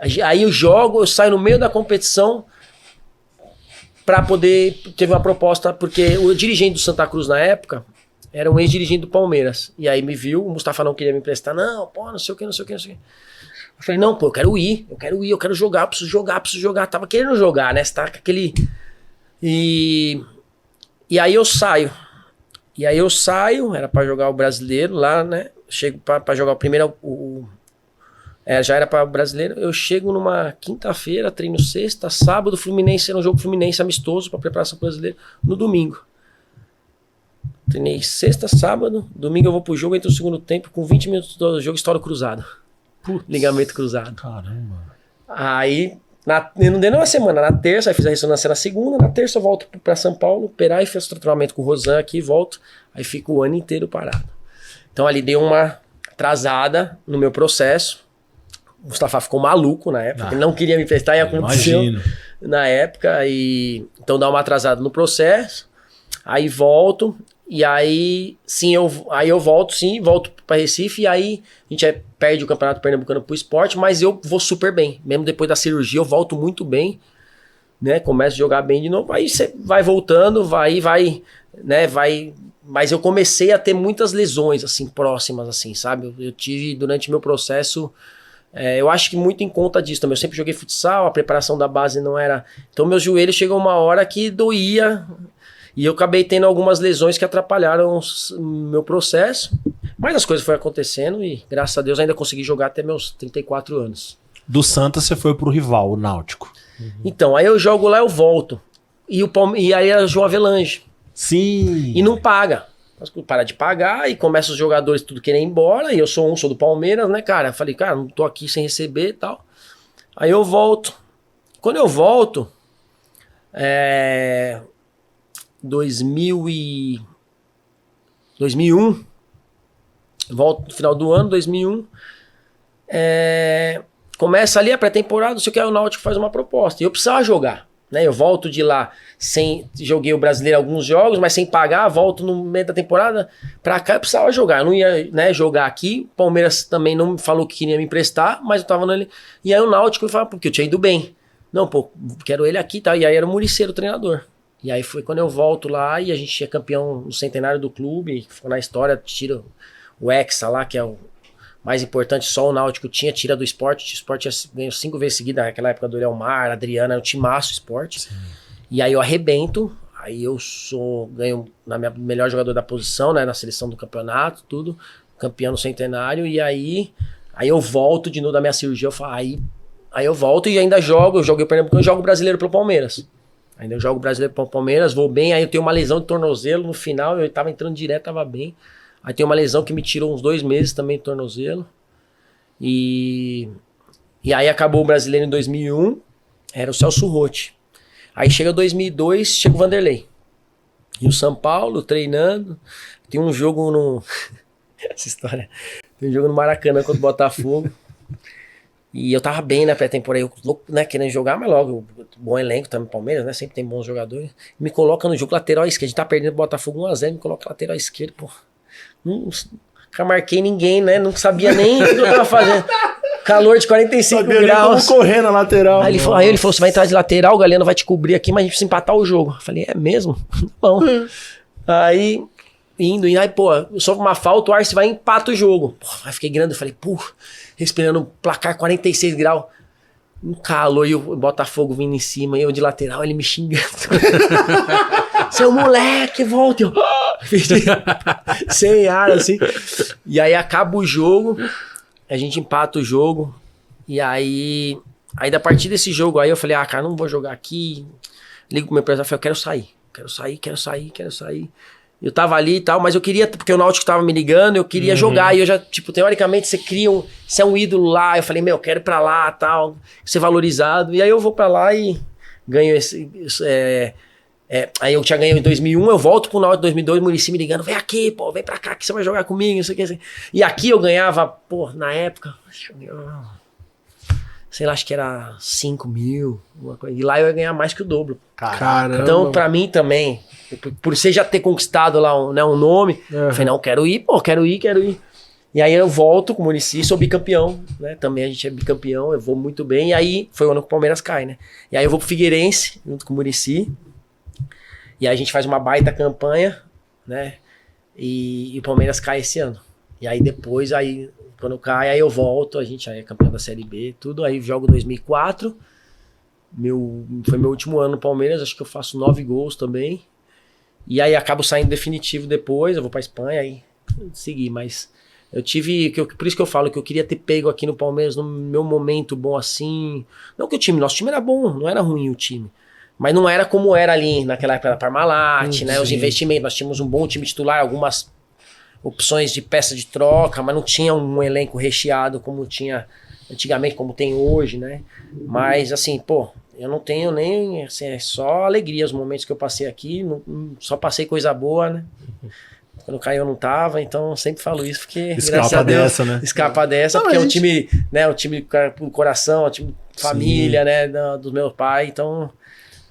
aí eu jogo, eu saio no meio da competição pra poder, teve uma proposta, porque o dirigente do Santa Cruz na época era um ex-dirigente do Palmeiras, e aí me viu, o Mustafa não queria me emprestar, não sei o que. Eu falei, não, eu quero ir, eu quero jogar, preciso jogar. Tava querendo jogar, né? Você tá com aquele... E aí eu saio. Era pra jogar o brasileiro lá, né? Chego pra jogar o primeiro... já era pra o brasileiro. Eu chego numa quinta-feira, treino sexta, sábado, Fluminense, era um jogo Fluminense amistoso pra preparação brasileira, no domingo. Treinei sexta, sábado, domingo eu vou pro jogo, entro no segundo tempo, com 20 minutos do jogo, estouro cruzado. Ligamento cruzado. Caramba. Aí, não deu nem uma semana. Na terça, aí fiz a ressonância na segunda. Na terça eu volto pra São Paulo, operar e fiz tratamento com o Rosan aqui, volto. Aí fico o ano inteiro parado. Então ali deu uma atrasada no meu processo. O Mustafa ficou maluco na época. Ele não queria me emprestar e aconteceu na época. Então dá uma atrasada no processo. Aí volto. E aí, eu volto para Recife, e aí a gente perde o Campeonato Pernambucano pro Sport, mas eu vou super bem. Mesmo depois da cirurgia, eu volto muito bem, né? Começo a jogar bem de novo, aí você vai voltando, né? Mas eu comecei a ter muitas lesões, assim, próximas, assim, sabe? Eu tive, durante meu processo, eu acho que muito em conta disso também. Eu sempre joguei futsal, a preparação da base não era... Então, meus joelhos chegou uma hora que doía... E eu acabei tendo algumas lesões que atrapalharam o meu processo. Mas as coisas foram acontecendo e, graças a Deus, ainda consegui jogar até meus 34 anos. Do Santa você foi pro rival, o Náutico. Então, aí eu jogo lá, eu volto. E aí era o João Avelange. Sim. E não paga. Para de pagar e começa os jogadores tudo querendo ir embora. E eu sou do Palmeiras, né, cara? Eu falei, cara, não tô aqui sem receber e tal. Aí eu volto. Quando eu volto... 2001, volto no final do ano, 2001, começa ali a pré-temporada, não sei o que, o Náutico faz uma proposta, e eu precisava jogar, né? Eu volto de lá, joguei o Brasileiro alguns jogos, mas sem pagar, volto no meio da temporada, pra cá eu precisava jogar, eu não ia, né, jogar aqui, o Palmeiras também não me falou que queria me emprestar, mas eu tava ali, e aí o Náutico me falou, porque eu tinha ido bem, não, quero ele aqui, tá? E aí era o Muriceiro o treinador. E aí foi quando eu volto lá e a gente é campeão no centenário do clube, ficou na história, tira o Hexa lá, que é o mais importante, só o Náutico tira do Sport. O Sport ganhou 5 vezes seguida, naquela época do Leomar, Adriana, era um timaço Sport. Sim. E aí eu arrebento, aí eu ganho na minha melhor jogador da posição, né, na seleção do campeonato, tudo. campeão no Centenário, e aí eu volto de novo da minha cirurgia, aí eu volto e ainda jogo, eu joguei o Pernambucano, eu jogo brasileiro pelo Palmeiras. Ainda eu jogo brasileiro pelo Palmeiras, vou bem, aí eu tenho uma lesão de tornozelo no final, eu tava entrando direto, tava bem. Aí tem uma lesão que me tirou uns 2 meses também de tornozelo. E aí acabou o brasileiro em 2001, era o Celso Rotti. Aí chega 2002, chega o Vanderlei. E o São Paulo treinando, tem um jogo no... Essa história. Tem um jogo no Maracanã contra o Botafogo. E eu tava bem na pré-temporada, eu louco, né, querendo jogar, mas logo, bom elenco também, Palmeiras, né, sempre tem bons jogadores. Me coloca no jogo lateral esquerdo, a gente tá perdendo o Botafogo 1-0, me coloca lateral esquerdo, pô. Nunca marquei ninguém, né, não sabia nem o que eu tava fazendo. Calor de 45 graus. Como correr na lateral. Aí ele falou, você vai entrar de lateral, o Galeno vai te cobrir aqui, mas a gente precisa empatar o jogo. Eu falei, é mesmo? Bom. Aí... Indo, e aí, pô, sofre uma falta, o Arce vai e empata o jogo. Pô, aí fiquei grande, eu falei, pô, respirando placar 46 graus. Um calor e o Botafogo vindo em cima, e eu de lateral, ele me xingando. Seu moleque, volta. Eu, sem ar, assim. E aí acaba o jogo, a gente empata o jogo, e aí da partir desse jogo, aí eu falei, cara, não vou jogar aqui. Ligo pro meu empresário, falei, eu quero sair. Eu tava ali e tal, mas eu queria, porque o Náutico tava me ligando, eu queria jogar, e eu já, tipo, teoricamente você cria você é um ídolo lá, eu falei, eu quero ir pra lá, tal, ser valorizado, e aí eu vou pra lá e ganho aí eu tinha ganho em 2001, eu volto pro Náutico em 2002, o Muricy me ligando, vem aqui, pô, vem pra cá que você vai jogar comigo, não sei o que, assim. E aqui eu ganhava, pô, na época, sei lá, acho que era 5 mil, uma coisa. E lá eu ia ganhar mais que o dobro. Caramba. Então, pra mim também, por você já ter conquistado lá um nome, eu falei, não, quero ir. E aí eu volto com o Muricy, sou bicampeão, né? Também a gente é bicampeão, eu vou muito bem. E aí foi o ano que o Palmeiras cai, né? E aí eu vou pro Figueirense, junto com o Muricy. E aí a gente faz uma baita campanha, né? E o Palmeiras cai esse ano. E aí depois, quando cai, aí eu volto, a gente aí é campeão da Série B, tudo. Aí jogo 2004, foi meu último ano no Palmeiras, acho que eu faço 9 gols também. E aí acabo saindo definitivo depois, eu vou pra Espanha, aí segui, mas eu tive, por isso que eu falo que eu queria ter pego aqui no Palmeiras no meu momento bom assim. Não que nosso time era bom, não era ruim o time. Mas não era como era ali naquela época da Parmalat, né? Os investimentos, nós tínhamos um bom time titular, algumas opções de peça de troca, mas não tinha um elenco recheado como tinha antigamente, como tem hoje, né? Mas assim, pô, eu não tenho nem, assim, é só alegria os momentos que eu passei aqui, só passei coisa boa, né? Quando caiu eu não tava, então eu sempre falo isso, porque graças a Deus, escapa dessa, porque é um time, né, um time do coração, um time de família, né, do meu pai, então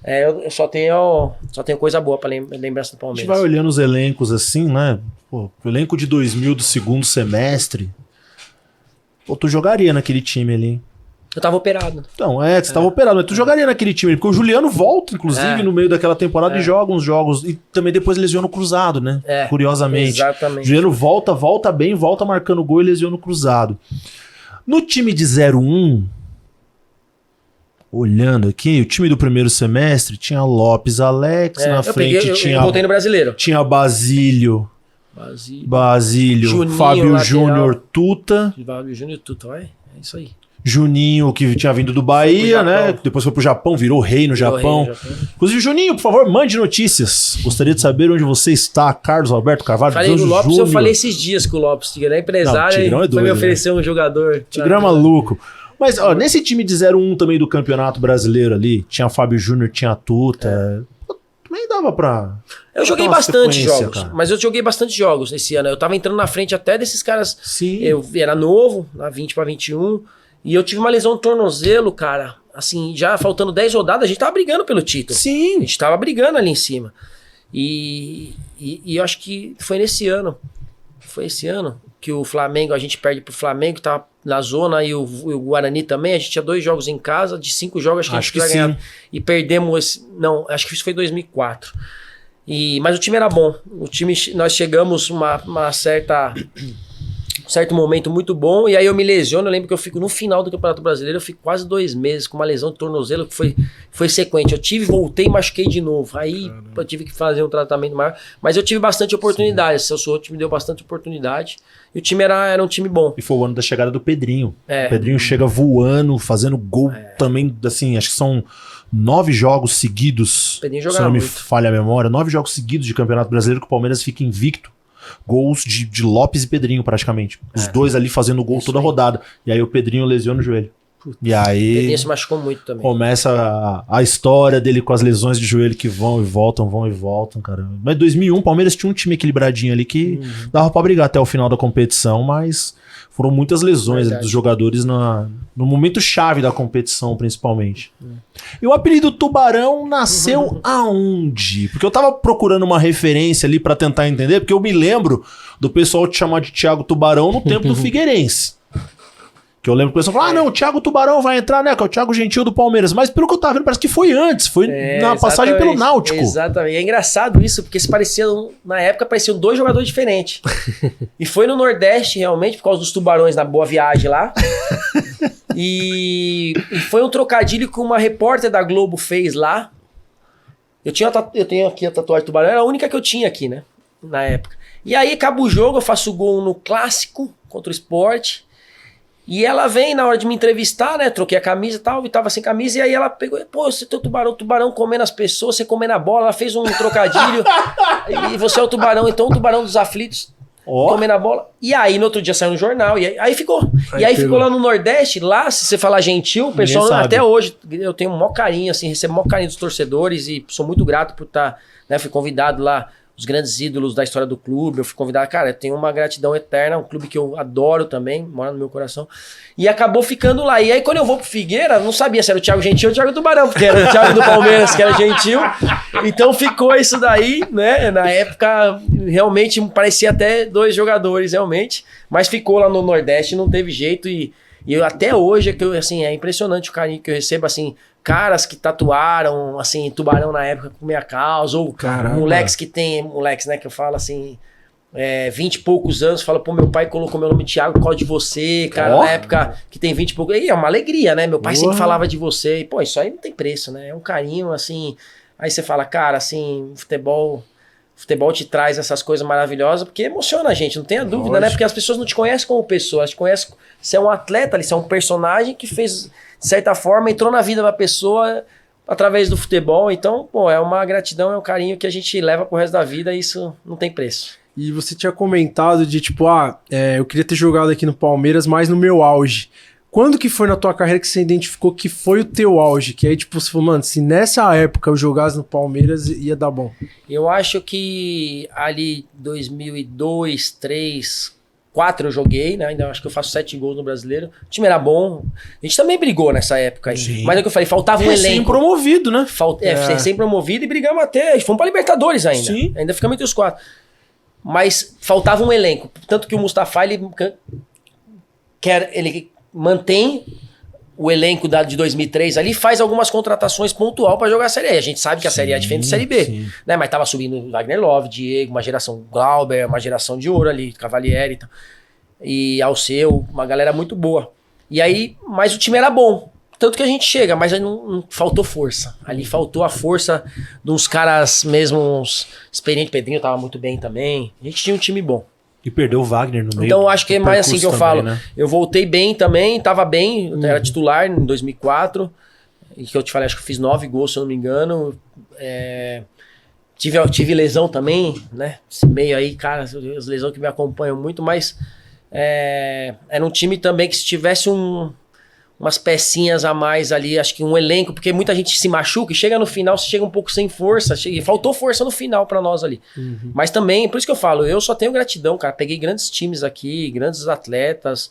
eu só tenho coisa boa pra lembrança do Palmeiras. A gente vai olhando os elencos assim, né, pô, o elenco de 2000 do segundo semestre, pô, tu jogaria naquele time ali, hein? Eu tava operado. Então, você tava operado, mas tu jogaria naquele time, porque o Juliano volta, inclusive, no meio daquela temporada e joga uns jogos, e também depois lesiona o cruzado, né? Curiosamente. Exatamente. Juliano volta bem, volta marcando gol e lesiona o cruzado. No time de 01, olhando aqui, o time do primeiro semestre tinha Lopes, Alex, na frente tinha... Eu voltei no Brasileiro. Tinha Basílio, Juninho, Fábio Júnior, Tuta. Fábio Júnior, Tuta, é isso aí. Juninho, que tinha vindo do Bahia, né? Depois foi pro Japão, virou rei no Japão. Inclusive, Juninho, por favor, mande notícias. Gostaria de saber onde você está, Carlos Alberto Carvalho. Falei do Lopes, Júnior. Eu falei esses dias com o Lopes, Tigrão é empresário, Tigrão é doido, foi me oferecer um jogador. Tigrão é maluco. Mas, ó, nesse time de 01 também do Campeonato Brasileiro ali, tinha Fábio Júnior, tinha Tuta. Também dava pra... Eu joguei bastante jogos, mas eu joguei bastante jogos esse ano. Eu tava entrando na frente até desses caras. Sim. Eu era novo, na 20 pra 21. E eu tive uma lesão no tornozelo, cara. Assim, já faltando 10 rodadas, a gente tava brigando pelo título. Sim. A gente tava brigando ali em cima. E eu acho que foi nesse ano. Foi esse ano que o Flamengo, a gente perde pro Flamengo, tava na zona, e o Guarani também. A gente tinha 2 jogos em casa, de 5 jogos, acho que a gente ia ganhar. E perdemos. Não, acho que isso foi 2004. Mas o time era bom. O time, nós chegamos uma certa certo momento muito bom, e aí eu me lesiono, eu lembro que eu fico no final do Campeonato Brasileiro, eu fico quase 2 meses com uma lesão de tornozelo que foi sequente. Eu voltei e machuquei de novo. Aí eu tive que fazer um tratamento maior, mas eu tive bastante oportunidade. O Celso Roth me deu bastante oportunidade. E o time era um time bom. E foi o ano da chegada do Pedrinho. O Pedrinho chega voando, fazendo gol também, assim, acho que são 9 jogos seguidos, se não me falha a memória, 9 jogos seguidos de Campeonato Brasileiro que o Palmeiras fica invicto. Gols de Lopes e Pedrinho, praticamente. Os dois ali fazendo gol toda a rodada. E aí o Pedrinho lesiona o joelho. E aí... O Pedrinho se machucou muito também. Começa a história dele com as lesões de joelho que vão e voltam, cara. Mas em 2001, o Palmeiras tinha um time equilibradinho ali que dava pra brigar até o final da competição, mas foram muitas lesões dos jogadores no momento chave da competição, principalmente. E o apelido Tubarão nasceu aonde? Porque eu tava procurando uma referência ali pra tentar entender, porque eu me lembro do pessoal te chamar de Thiago Tubarão no tempo do Figueirense. Que eu lembro que o pessoal falou, não, o Thiago Tubarão vai entrar, né? Que é o Thiago Gentil do Palmeiras. Mas pelo que eu tava vendo, parece que foi antes. Foi na passagem pelo Náutico. Exatamente. E é engraçado isso, porque na época pareciam 2 jogadores diferentes. E foi no Nordeste, realmente, por causa dos tubarões na Boa Viagem lá. E foi um trocadilho que uma repórter da Globo fez lá. Eu tenho aqui a tatuagem do tubarão, era a única que eu tinha aqui, né? Na época. E aí acaba o jogo, eu faço gol no Clássico contra o Sport. E ela vem na hora de me entrevistar, né? Troquei a camisa e tal, e tava sem camisa. E aí ela pegou, pô, você tem o tubarão comendo as pessoas, você comendo a bola. Ela fez um trocadilho. E você é o tubarão, então o tubarão dos aflitos, comendo a bola. E aí no outro dia saiu no jornal, e aí ficou. Ficou lá no Nordeste, lá, se você falar gentil, o pessoal até hoje, eu tenho um maior carinho, assim, recebo o maior carinho dos torcedores e sou muito grato por estar, né? Fui convidado lá. Os grandes ídolos da história do clube, eu fui convidado, cara, eu tenho uma gratidão eterna, um clube que eu adoro também, mora no meu coração, e acabou ficando lá. E aí quando eu vou pro Figueira, não sabia se era o Thiago Gentil ou o Thiago Tubarão, porque era o Thiago do Palmeiras que era Gentil, então ficou isso daí, né, na época realmente parecia até 2 jogadores, realmente, mas ficou lá no Nordeste, não teve jeito, e eu, até hoje, assim, é impressionante o carinho que eu recebo, assim, caras que tatuaram, assim, tubarão na época com minha causa, ou moleques, né, que eu falo assim, 20 e poucos anos, fala, pô, meu pai colocou meu nome Thiago por causa de você, cara, na época que tem 20 e poucos, e é uma alegria, né, meu pai sempre falava de você, e pô, isso aí não tem preço, né, é um carinho, assim, aí você fala, cara, assim, futebol te traz essas coisas maravilhosas, porque emociona a gente, não tenha dúvida, né? Porque as pessoas não te conhecem como pessoa, elas te conhecem, você é um atleta ali, você é um personagem que fez, de certa forma, entrou na vida da pessoa através do futebol. Então, pô, é uma gratidão, é um carinho que a gente leva pro resto da vida e isso não tem preço. E você tinha comentado de tipo, eu queria ter jogado aqui no Palmeiras, mas no meu auge. Quando que foi na tua carreira que você identificou que foi o teu auge? Que aí, tipo, você falou, mano, se nessa época eu jogasse no Palmeiras, ia dar bom. Eu acho que ali 2002, 2003, 2004 eu joguei, né? Ainda acho que eu faço 7 gols no Brasileiro. O time era bom. A gente também brigou nessa época aí. Sim. Mas é o que eu falei, faltava um elenco. Recém-promovido, né? Recém-promovido e brigamos até... Fomos pra Libertadores ainda. Sim. Ainda ficamos entre os 4. Mas faltava um elenco. Tanto que o Mustafa, ele mantém o elenco de 2003 ali, faz algumas contratações pontual para jogar a Série A. A gente sabe que a Série A é diferente da Série B, né? Mas tava subindo Wagner Love, Diego, uma geração Glauber, uma geração de ouro ali, Cavalieri e Alceu, uma galera muito boa. E aí, mas o time era bom. Tanto que a gente chega, mas aí não faltou força. Ali faltou a força de uns caras mesmo experientes. Pedrinho tava muito bem também. A gente tinha um time bom. E perdeu o Wagner no meio. Então acho que é mais assim que eu também, falo. né? Eu voltei bem também, tava bem, eu era titular em 2004. E que eu te falei, acho que eu fiz 9 gols, se eu não me engano. Tive lesão também, né? Esse meio aí, cara, as lesões que me acompanham muito, mas era um time também que se tivesse umas pecinhas a mais ali, acho que um elenco, porque muita gente se machuca e chega no final, você chega um pouco sem força, e faltou força no final pra nós ali. Mas também, por isso que eu falo, eu só tenho gratidão, cara, peguei grandes times aqui, grandes atletas,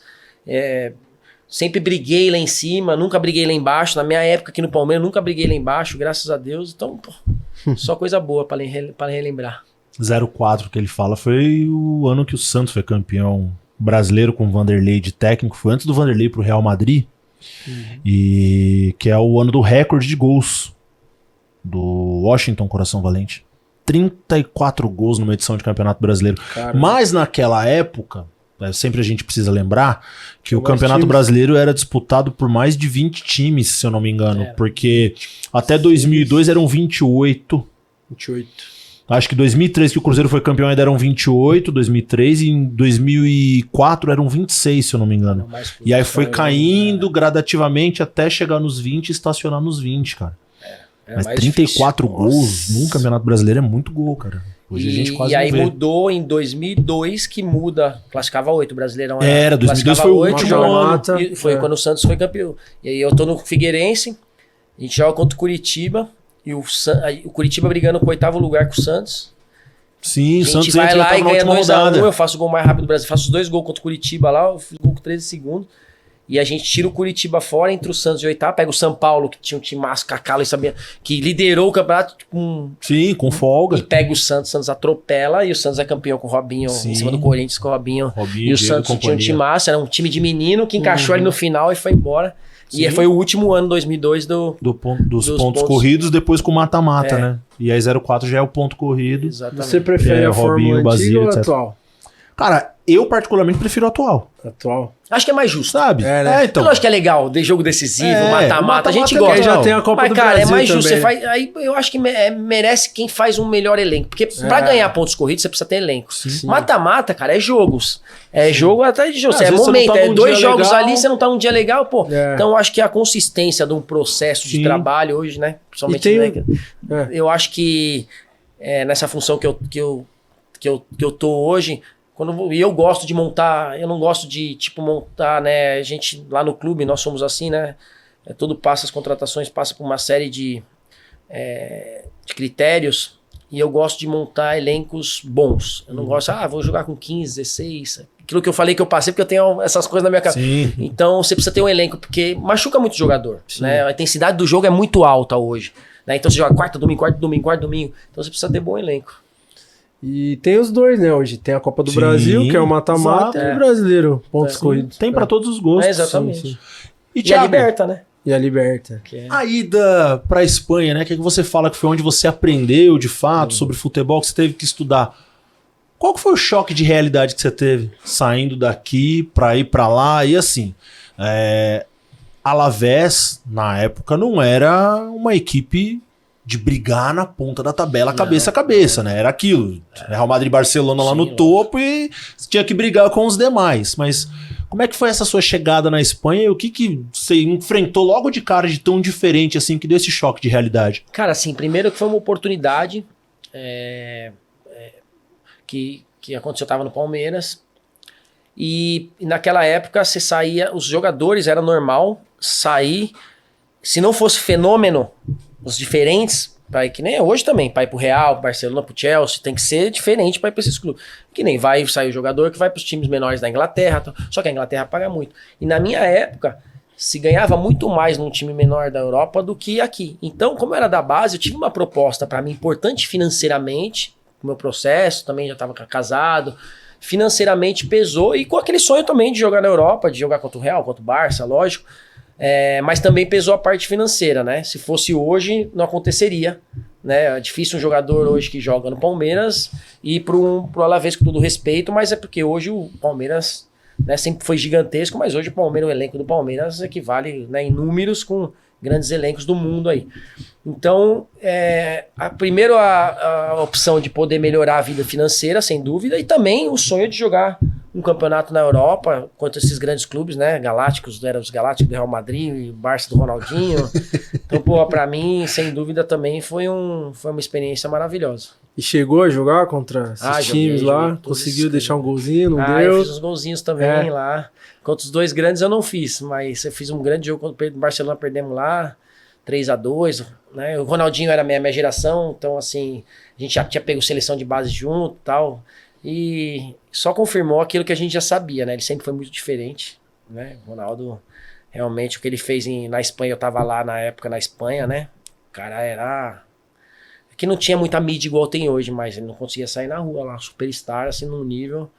sempre briguei lá em cima, nunca briguei lá embaixo, na minha época aqui no Palmeiras, nunca briguei lá embaixo, graças a Deus, então, pô, só coisa boa pra relembrar. 04 que ele fala foi o ano que o Santos foi campeão brasileiro com o Vanderlei de técnico, foi antes do Vanderlei pro Real Madrid. E que é o ano do recorde de gols do Washington Coração Valente, 34 gols numa edição de Campeonato Brasileiro. Caramba. Mas naquela época sempre a gente precisa lembrar que o Mais Campeonato times. Brasileiro era disputado por mais de 20 times, se eu não me engano, porque até 2002 eram 28. 28. Acho que 2003 que o Cruzeiro foi campeão ainda eram 28, 2003, e em 2004 eram 26, se eu não me engano. E aí foi caindo gradativamente até chegar nos 20 e estacionar nos 20, cara. Mas 34 gols num Campeonato Brasileiro é muito gol, cara. Hoje a gente quase e aí não vê. mudou em 2002 que muda, classificava 8, o Brasileirão Era 2002 foi o último ano. E foi quando o Santos foi campeão. E aí eu tô no Figueirense, a gente joga contra o Curitiba, e o Curitiba brigando com o 8º lugar com o Santos. Sim, A o gente Santos vai lá e na ganha última 2x1, rodada. eu faço o gol mais rápido do Brasil, faço os 2 gols contra o Curitiba lá, eu fiz gol com 13 segundos. E a gente tira o Curitiba fora, entre o Santos e o 8º, pega o São Paulo, que tinha um time massa, Cacalo e sabia, que liderou o campeonato Sim, com folga. e pega o Santos atropela, e o Santos é campeão com o Robinho, Sim. em cima do Corinthians com o Robinho. Robinho, E o Diego Santos e tinha um companhia. time massa, era um time de menino que encaixou ali no final e foi embora. E foi o último ano, 2002, Dos dos pontos pontos. corridos, depois com mata-mata, É. né? E aí 04 já é o ponto corrido. Exatamente. Você prefere a Robinho, fórmula Basílio, antiga ou a etc. atual? Cara, eu particularmente prefiro o atual, Atual. Acho que é mais justo. sabe? É, né? então. Eu acho que é legal, de jogo decisivo, É, mata-mata, a gente mata-mata é gosta. Aí já tem a Copa Mas, do cara, Brasil é mais justo. também, Você né? faz, aí eu acho que merece quem faz um melhor elenco. Porque pra ganhar pontos corridos, você precisa ter elenco. Mata-mata, cara, é jogos. É jogo atrás de jogo. Às É vezes você não momento. tá É num 2 dia jogos legal. ali, você não tá num dia legal, pô. É. Então eu acho que a consistência de um processo de Sim. trabalho hoje, né? E Principalmente tem né, eu acho que nessa função que eu tô hoje. E eu gosto de montar, eu não gosto de, tipo, montar, né? A gente lá no clube, nós somos assim, né? Tudo passa, as contratações passa por uma série de critérios. E eu gosto de montar elencos bons. Eu não gosto, vou jogar com 15, 16. Aquilo que eu falei que eu passei, porque eu tenho essas coisas na minha cabeça. Sim. Então você precisa ter um elenco, porque machuca muito o jogador. Né? A intensidade do jogo é muito alta hoje. Né? Então você joga quarta, domingo. Então você precisa ter bom elenco. E tem os dois, né, hoje. Tem a Copa do Sim, Brasil, que é o mata-mata, exato. e o brasileiro, pontos É. corridos. Tem pra todos os gostos. Exatamente. sim. E E a Thiago, liberta, né? E a Liberta. a ida pra Espanha, né? Que você fala que foi onde você aprendeu de fato sobre futebol, que você teve que estudar. Qual que foi o choque de realidade que você teve saindo daqui pra ir pra lá? E assim, Alavés, na época, não era uma equipe de brigar na ponta da tabela cabeça a cabeça, né? Era aquilo. Real Madrid e Barcelona lá no topo e você tinha que brigar com os demais. Mas como é que foi essa sua chegada na Espanha e o que você enfrentou logo de cara de tão diferente assim que deu esse choque de realidade? Cara, assim, primeiro que foi uma oportunidade que aconteceu, eu tava no Palmeiras e naquela época você saía, os jogadores, era normal sair, se não fosse fenômeno, os diferentes, que nem hoje também, para ir pro Real, pro Barcelona, pro Chelsea, tem que ser diferente para ir pra esses clubes. Que nem vai sair o jogador que vai pros times menores da Inglaterra, só que a Inglaterra paga muito. E na minha época, se ganhava muito mais num time menor da Europa do que aqui. Então, como eu era da base, eu tive uma proposta para mim importante financeiramente, o meu processo, também já estava casado, financeiramente pesou, e com aquele sonho também de jogar na Europa, de jogar contra o Real, contra o Barça, lógico. Mas também pesou a parte financeira, né? Se fosse hoje, não aconteceria, né? É difícil um jogador hoje que joga no Palmeiras ir pro Alavés, com todo respeito, mas é porque hoje o Palmeiras, né, sempre foi gigantesco, mas hoje o elenco do Palmeiras equivale, né, em números com grandes elencos do mundo aí. Então, primeiro a opção de poder melhorar a vida financeira, sem dúvida, e também o sonho de jogar um campeonato na Europa contra esses grandes clubes, né? Galácticos, eram os Galácticos do Real Madrid, Barça do Ronaldinho. Então, pô, pra mim, sem dúvida, também foi uma experiência maravilhosa. E chegou a jogar contra esses times lá? joguei Conseguiu deixar um golzinho, não eu deu? fiz uns golzinhos também lá. Contra os dois grandes eu não fiz, mas eu fiz um grande jogo contra o Barcelona, perdemos lá, 3-2, né? O Ronaldinho era minha geração, então assim, a gente já tinha pego seleção de base junto e tal. E só confirmou aquilo que a gente já sabia, né? Ele sempre foi muito diferente, né? O Ronaldo, realmente, o que ele fez na Espanha, eu tava lá na época na Espanha, né? O cara era... que não tinha muita mídia igual tem hoje, mas ele não conseguia sair na rua lá, superstar, assim, num nível...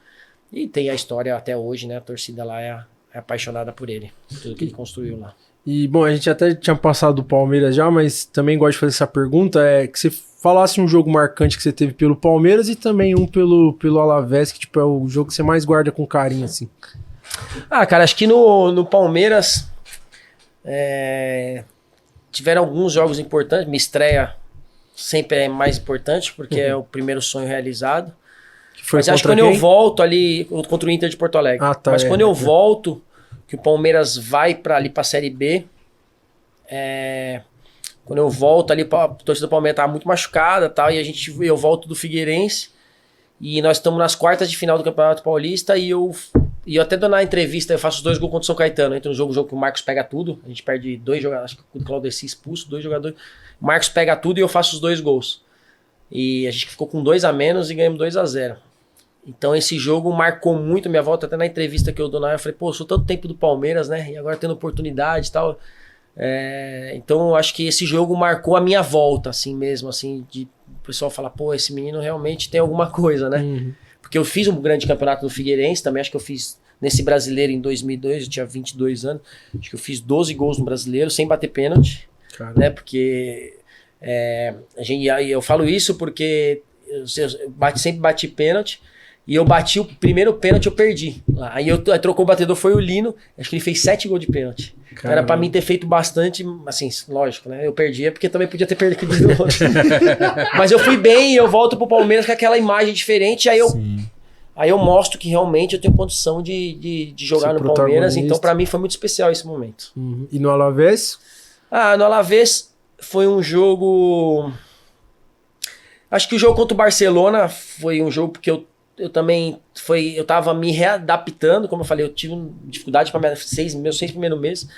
E tem a história até hoje, né? A torcida lá é apaixonada por ele, por tudo que ele construiu lá. E, bom, a gente até tinha passado do Palmeiras já, mas também gosto de fazer essa pergunta, que você falasse um jogo marcante que você teve pelo Palmeiras e também um pelo Alavés, que tipo, é o jogo que você mais guarda com carinho, assim. Cara, acho que no Palmeiras tiveram alguns jogos importantes. Minha estreia sempre é mais importante, porque é o primeiro sonho realizado. Mas acho que quando eu volto ali contra o Inter de Porto Alegre. Mas quando eu volto, que o Palmeiras vai ali pra Série B, quando eu volto ali, a torcida do Palmeiras tava muito machucada, tal, e eu volto do Figueirense e nós estamos nas quartas de final do Campeonato Paulista e eu até dou na entrevista, eu faço os 2 gols contra o São Caetano. Entra no jogo que o Marcos pega tudo, a gente perde 2 jogadores, acho que o Claudeci expulso, 2 jogadores, o Marcos pega tudo e eu faço os 2 gols. E a gente ficou com 2 a menos e ganhamos 2-0. Então esse jogo marcou muito a minha volta, até na entrevista que eu dou eu falei, pô, eu sou tanto tempo do Palmeiras, né, e agora tendo oportunidade e tal. Então eu acho que esse jogo marcou a minha volta, assim mesmo, assim, de o pessoal falar, pô, esse menino realmente tem alguma coisa, né? Porque eu fiz um grande campeonato no Figueirense, também acho que eu fiz nesse brasileiro em 2002, eu tinha 22 anos, acho que eu fiz 12 gols no brasileiro, sem bater pênalti, né? Porque eu falo isso porque eu sempre bati pênalti, e eu bati o primeiro pênalti, eu perdi. Aí trocou o batedor, foi o Lino, acho que ele fez 7 gols de pênalti. Então, era pra mim ter feito bastante, assim, lógico, né? Eu perdia porque também podia ter perdido o outro. Mas eu fui bem e eu volto pro Palmeiras com aquela imagem diferente, aí eu mostro que realmente eu tenho condição de jogar no Palmeiras, então pra mim foi muito especial esse momento. E no Alavés? No Alavés foi um jogo... Acho que o jogo contra o Barcelona foi um jogo porque eu também eu tava me readaptando, como eu falei, eu tive dificuldade para meus 6 primeiros meses.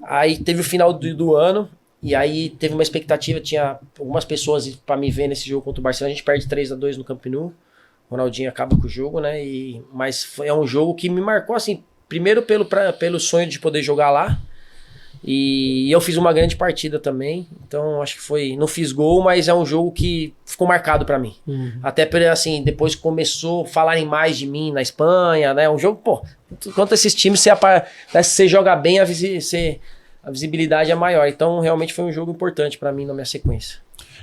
Aí teve o final do ano, e aí teve uma expectativa, tinha algumas pessoas para me ver nesse jogo contra o Barcelona. A gente perde 3-2 no Camp Nou, o Ronaldinho acaba com o jogo, né? Mas é um jogo que me marcou, assim, primeiro pelo sonho de poder jogar lá, e eu fiz uma grande partida também, então acho que não fiz gol, mas é um jogo que ficou marcado pra mim. Até assim, depois que começou a falarem mais de mim na Espanha, né? Um jogo, pô, contra esses times, você joga bem, a visibilidade é maior. Então realmente foi um jogo importante pra mim na minha sequência.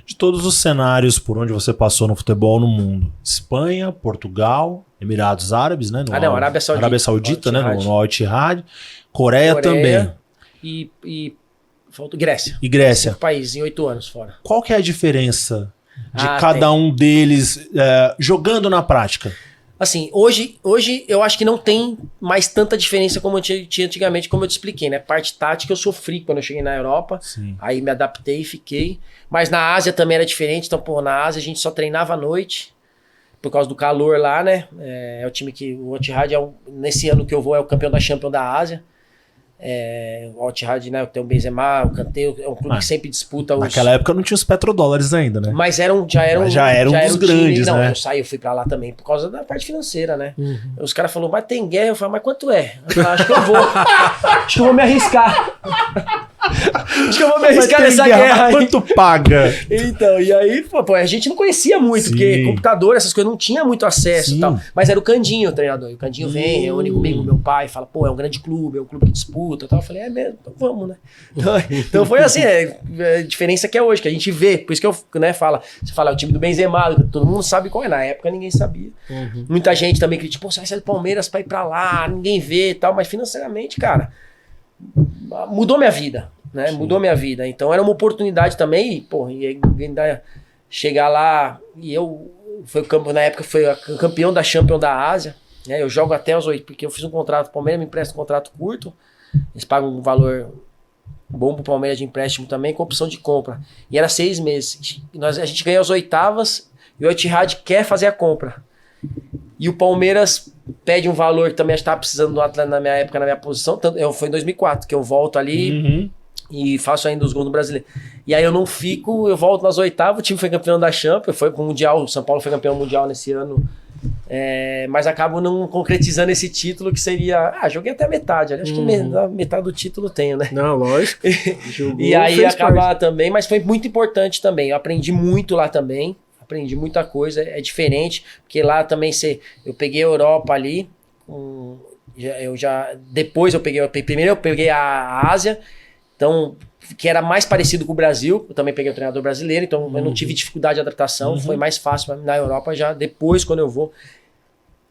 De todos os cenários por onde você passou no futebol no mundo, Espanha, Portugal, Emirados Árabes, né? Arábia Saudita. Arábia Saudita, né? No Al-Ittihad, Coreia também. E falta Grécia. E Grécia. 5 países em 8 anos fora. Qual que é a diferença de cada um deles jogando na prática? Assim, hoje eu acho que não tem mais tanta diferença como tinha antigamente, como eu te expliquei, né? Parte tática eu sofri quando eu cheguei na Europa, aí me adaptei e fiquei. Mas na Ásia também era diferente, então, pô, na Ásia a gente só treinava à noite, por causa do calor lá, né? É o time que, o Al-Ittihad, nesse ano que eu vou, é o campeão da Champions da Ásia. O Al-Ittihad, né? Tem o Benzema, o Kanté, é um clube que sempre disputa os... Naquela época não tinha os petrodólares ainda, né? Mas já eram dos grandes, time, né? Eu fui pra lá também por causa da parte financeira, né? Os caras falaram, mas tem guerra? Eu falei, mas quanto é? Eu falei, acho que eu vou. Acho que eu vou me arriscar. Acho que eu vou me arriscar nessa guerra aí. Quanto paga? Então, e aí, pô, a gente não conhecia muito, porque computador, essas coisas, não tinha muito acesso e tal. Mas era o Candinho, o treinador. E o Candinho vem, reúne comigo, meu pai, fala, pô, é um grande clube, é um clube que disputa e tal. Eu falei, é mesmo, então vamos, né? Então foi assim, a diferença que é hoje, que a gente vê. Por isso que eu, né, você fala, o time do Benzema, todo mundo sabe qual é. Na época ninguém sabia. Muita gente também critica, pô, você vai sair do Palmeiras pra ir pra lá, ninguém vê e tal. Mas financeiramente, cara, mudou minha vida. Né? Mudou minha vida. Então era uma oportunidade também, e, pô, ainda chegar lá e na época foi campeão da Champions da Ásia, né? Eu jogo até os 8, porque eu fiz um contrato, o Palmeiras me empresta um contrato curto, eles pagam um valor bom pro Palmeiras de empréstimo também, com opção de compra. E era 6 meses. A gente ganhou as oitavas e o Al-Ittihad quer fazer a compra. E o Palmeiras pede um valor que também estava precisando do atleta na minha época, na minha posição. Foi em 2004 que eu volto ali e faço ainda os gols no Brasileiro. E aí eu não fico, eu volto nas oitavas, o time foi campeão da Champions, foi pro Mundial, o São Paulo foi campeão mundial nesse ano, mas acabo não concretizando esse título que seria... joguei até a metade, acho que metade do título tenho, né? Não, lógico. E aí acabar também, mas foi muito importante também, eu aprendi muito lá também, aprendi muita coisa, é diferente, porque lá também eu peguei a Europa ali, primeiro eu peguei a Ásia, Então, que era mais parecido com o Brasil. Eu também peguei o treinador brasileiro, então eu não tive dificuldade de adaptação. Foi mais fácil na Europa já. Depois, quando eu vou,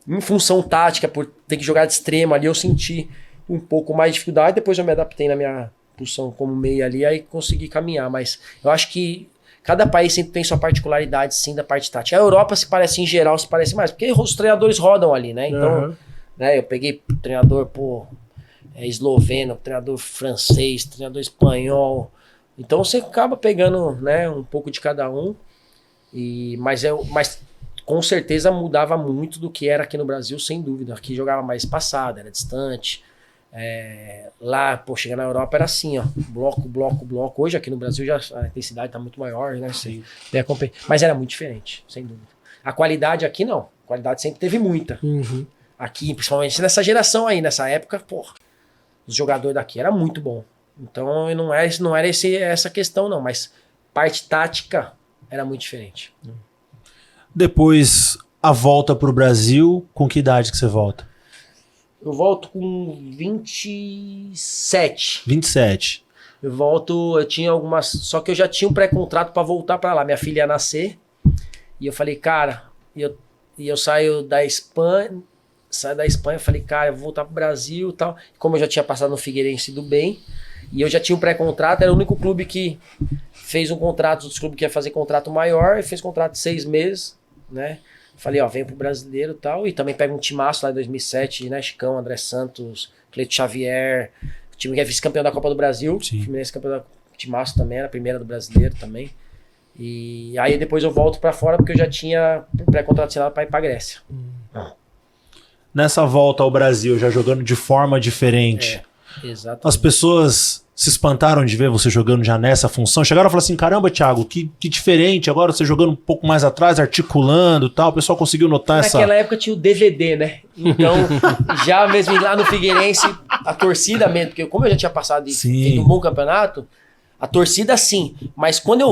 em função tática, por ter que jogar de extremo ali, eu senti um pouco mais de dificuldade. Depois eu me adaptei na minha posição como meia ali, aí consegui caminhar. Mas eu acho que cada país sempre tem sua particularidade, sim, da parte tática. A Europa se parece, em geral, se parece mais, porque os treinadores rodam ali, né? Então, né, eu peguei treinador, esloveno, treinador francês, treinador espanhol. Então você acaba pegando, né, um pouco de cada um. Mas com certeza mudava muito do que era aqui no Brasil, sem dúvida. Aqui jogava mais espaçado, era distante. Lá, chegar na Europa era assim, ó, bloco. Hoje aqui no Brasil já a intensidade tá muito maior, né? Sim. Mas era muito diferente, sem dúvida. A qualidade aqui não. A qualidade sempre teve muita. Aqui, principalmente nessa geração aí, nessa época, os jogadores daqui era muito bom. Então não era essa questão, não. Mas parte tática era muito diferente. Depois, a volta pro Brasil, com que idade que você volta? Eu volto com 27. 27. Eu tinha algumas... Só que eu já tinha um pré-contrato para voltar para lá. Minha filha ia nascer. E eu falei, cara... eu saio da Espanha... eu falei, cara, eu vou voltar pro Brasil e tal. Como eu já tinha passado no Figueirense do bem, e eu já tinha um pré-contrato, era o único clube que fez um contrato, outros clubes que ia fazer contrato maior, e fez contrato de 6 meses, né? Falei, venho pro brasileiro e tal, e também pega um timaço lá em 2007, né? Chicão, André Santos, Cleito Xavier, o time que é vice-campeão da Copa do Brasil, o Fluminense campeão da timaço também, era a primeira do brasileiro também. E aí depois eu volto pra fora, porque eu já tinha pré-contrato assinado pra ir pra Grécia. Nessa volta ao Brasil, já jogando de forma diferente, exatamente. As pessoas se espantaram de ver você jogando já nessa função? Chegaram a falar assim, caramba, Thiago, que diferente, agora você jogando um pouco mais atrás, articulando e tal, o pessoal conseguiu notar essa... Naquela época tinha o DVD, né? Então, já mesmo lá no Figueirense, a torcida mesmo, porque como eu já tinha passado de um bom campeonato, a torcida sim, mas quando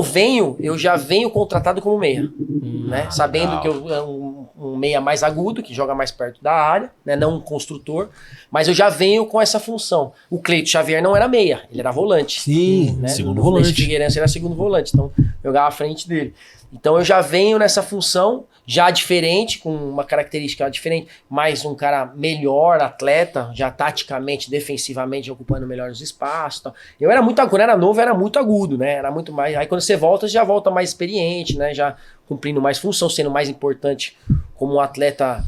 eu já venho contratado como meia, né? Sabendo que eu um meia mais agudo, que joga mais perto da área, né? Não um construtor, mas eu já venho com essa função. O Cleito Xavier não era meia, ele era volante. Sim, né? segundo volante. O Figueirense era segundo volante, então eu jogava à frente dele. Então eu já venho nessa função, já diferente, com uma característica diferente, mais um cara melhor, atleta, já taticamente, defensivamente, ocupando melhor os espaços. Tal. Eu era muito agudo, quando era novo, era muito agudo, né? Era muito mais. Aí quando você volta, já volta mais experiente, né? Já cumprindo mais função, sendo mais importante como um atleta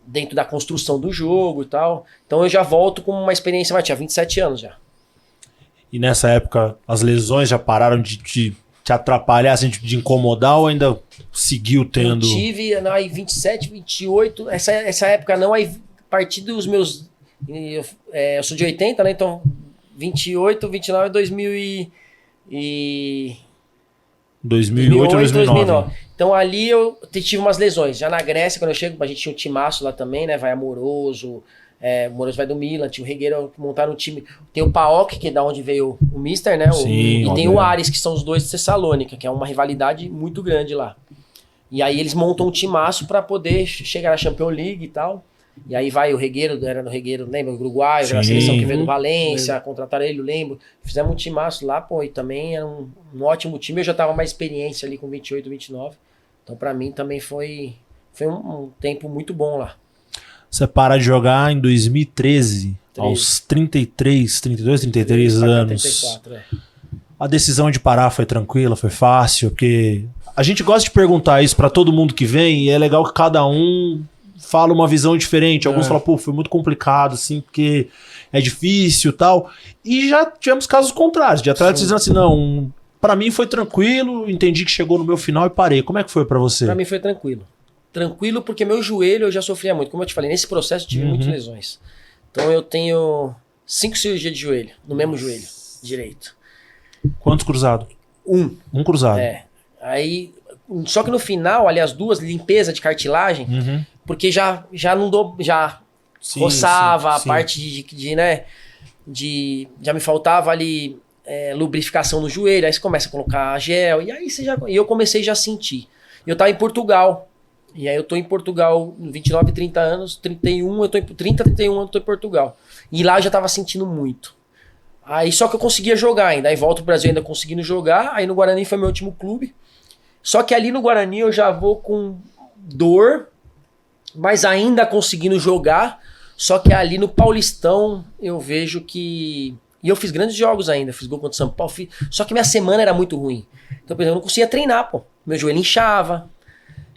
dentro da construção do jogo e tal. Então eu já volto com uma experiência, mas tinha 27 anos já. E nessa época, as lesões já pararam de te atrapalhar, assim, de incomodar, ou ainda seguiu tendo... Eu tive aí 27, 28, essa época não, aí a partir dos meus... Eu sou de 80, né, então 28, 29, 2008 ou 2009. Então ali eu tive umas lesões, já na Grécia, quando eu chego, a gente tinha um timaço lá também, né, vai Amoroso... Moroso vai do Milan, tinha o Regueiro, montaram um time. Tem o PAOK, que é da onde veio o Mister, né? Sim, e tem o Ares, que são os dois de Tessalônica, que é uma rivalidade muito grande lá. E aí eles montam um timaço pra poder chegar na Champions League e tal. E aí vai o Regueiro, era no Regueiro, lembra? O Uruguai, a seleção que veio do Valência, contrataram ele, eu lembro. Fizemos um timaço lá, e também era um ótimo time. Eu já tava mais experiência ali com 28, 29. Então pra mim também foi um tempo muito bom lá. Você para de jogar em 2013, aos 33 anos. 34, A decisão de parar foi tranquila, foi fácil? Porque a gente gosta de perguntar isso pra todo mundo que vem, e é legal que cada um fala uma visão diferente. Alguns falam, foi muito complicado, assim, porque é difícil e tal. E já tivemos casos contrários, de atletas dizendo assim, não, pra mim foi tranquilo, entendi que chegou no meu final e parei. Como é que foi pra você? Pra mim foi tranquilo. Tranquilo, porque meu joelho eu já sofria muito. Como eu te falei, nesse processo eu tive muitas lesões. Então eu tenho 5 cirurgias de joelho, no mesmo joelho direito. Quantos cruzados? Um cruzado. Aí, só que no final, ali as duas, limpeza de cartilagem, porque já não dou, já roçava a parte já me faltava ali lubrificação no joelho, aí você começa a colocar gel, e aí e eu comecei já a sentir. Eu tava em Portugal. E aí eu tô em Portugal, 29, 30 anos, 31, eu tô em 31 anos, eu tô em Portugal. E lá eu já tava sentindo muito. Aí só que eu conseguia jogar ainda. Aí volto pro Brasil ainda conseguindo jogar. Aí no Guarani foi meu último clube. Só que ali no Guarani eu já vou com dor, mas ainda conseguindo jogar. Só que ali no Paulistão eu vejo que... E eu fiz grandes jogos ainda. Fiz gol contra o São Paulo. Só que minha semana era muito ruim. Então, por exemplo, eu não conseguia treinar, pô. Meu joelho inchava.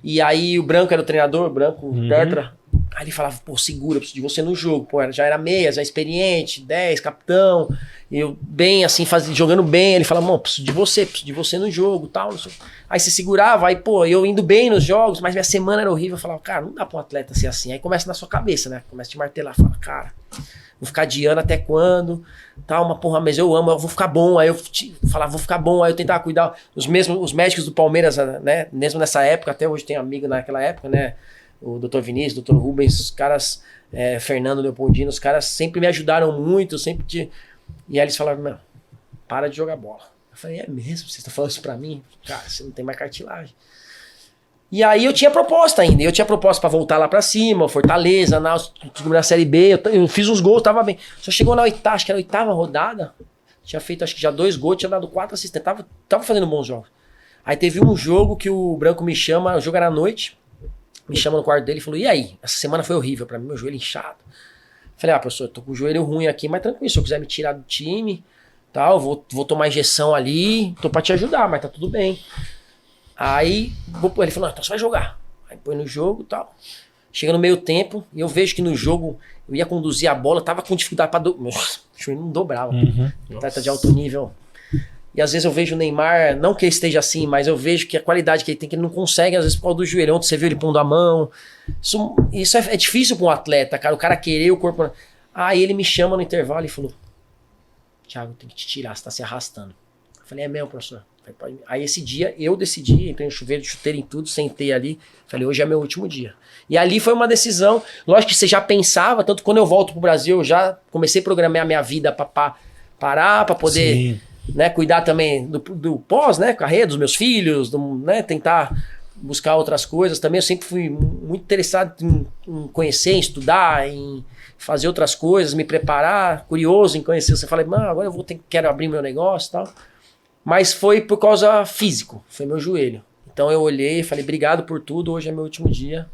E aí o Branco era o treinador, Branco, Tetra. Aí ele falava, pô, segura, preciso de você no jogo. Pô, já era meia, já experiente, 10, capitão. Eu bem, assim, jogando bem. Ele falava, mano, preciso de você no jogo, tal. Não sei. Aí você segurava, aí, pô, eu indo bem nos jogos, mas minha semana era horrível. Eu falava, cara, não dá pra um atleta ser assim. Aí começa na sua cabeça, né? Começa a te martelar, fala, cara, vou ficar adiando até quando? Tal, uma porra, mas eu amo, eu vou ficar bom. Aí eu falava, vou ficar bom. Aí eu tentava cuidar. Os médicos do Palmeiras, né? Mesmo nessa época, até hoje tenho amigo naquela época, né? O Dr. Vinícius, Dr. Rubens, os caras, Fernando Leopoldino, os caras sempre me ajudaram muito, E aí eles falaram, meu, para de jogar bola. Eu falei, é mesmo? Vocês estão falando isso pra mim? Cara, você não tem mais cartilagem. E aí eu tinha proposta ainda, eu tinha proposta pra voltar lá pra cima, Fortaleza, na Série B, eu fiz uns gols, tava bem. Só chegou na acho que era a 8ª rodada, tinha feito acho que já 2 gols, tinha dado 4 assistências, tava fazendo bons jogos. Aí teve um jogo que o Branco me chama, o jogo era à noite, me chama no quarto dele e falou, e aí? Essa semana foi horrível pra mim, meu joelho inchado. Falei, professor, eu tô com o joelho ruim aqui, mas tranquilo, se eu quiser me tirar do time, tal, vou tomar injeção ali, tô pra te ajudar, mas tá tudo bem. Aí ele falou, então você vai jogar. Aí põe no jogo e tal. Chega no meio tempo, e eu vejo que no jogo eu ia conduzir a bola, tava com dificuldade pra... Meu joelho não dobrava. Tá de alto nível. E às vezes eu vejo o Neymar, não que ele esteja assim, mas eu vejo que a qualidade que ele tem, que ele não consegue, às vezes por causa do joelho. Ontem você viu ele pondo a mão. Isso é difícil para um atleta, cara. O cara querer o corpo... Aí ele me chama no intervalo e falou, Thiago, tem que te tirar, você tá se arrastando. Eu falei, é mesmo, professor. Aí esse dia eu decidi, entrei no chuveiro, de chuteiro em tudo, sentei ali. Falei, hoje é meu último dia. E ali foi uma decisão, lógico que você já pensava, tanto quando eu volto pro Brasil, eu já comecei a programar a minha vida para parar, para poder... Sim. Né, cuidar também do pós, né, carreira dos meus filhos, né, tentar buscar outras coisas. Também eu sempre fui muito interessado em conhecer, em estudar, em fazer outras coisas, me preparar, curioso em conhecer. Você fala, mano, agora quero abrir meu negócio e tal. Mas foi por causa físico, foi meu joelho. Então eu olhei e falei, obrigado por tudo, hoje é meu último dia.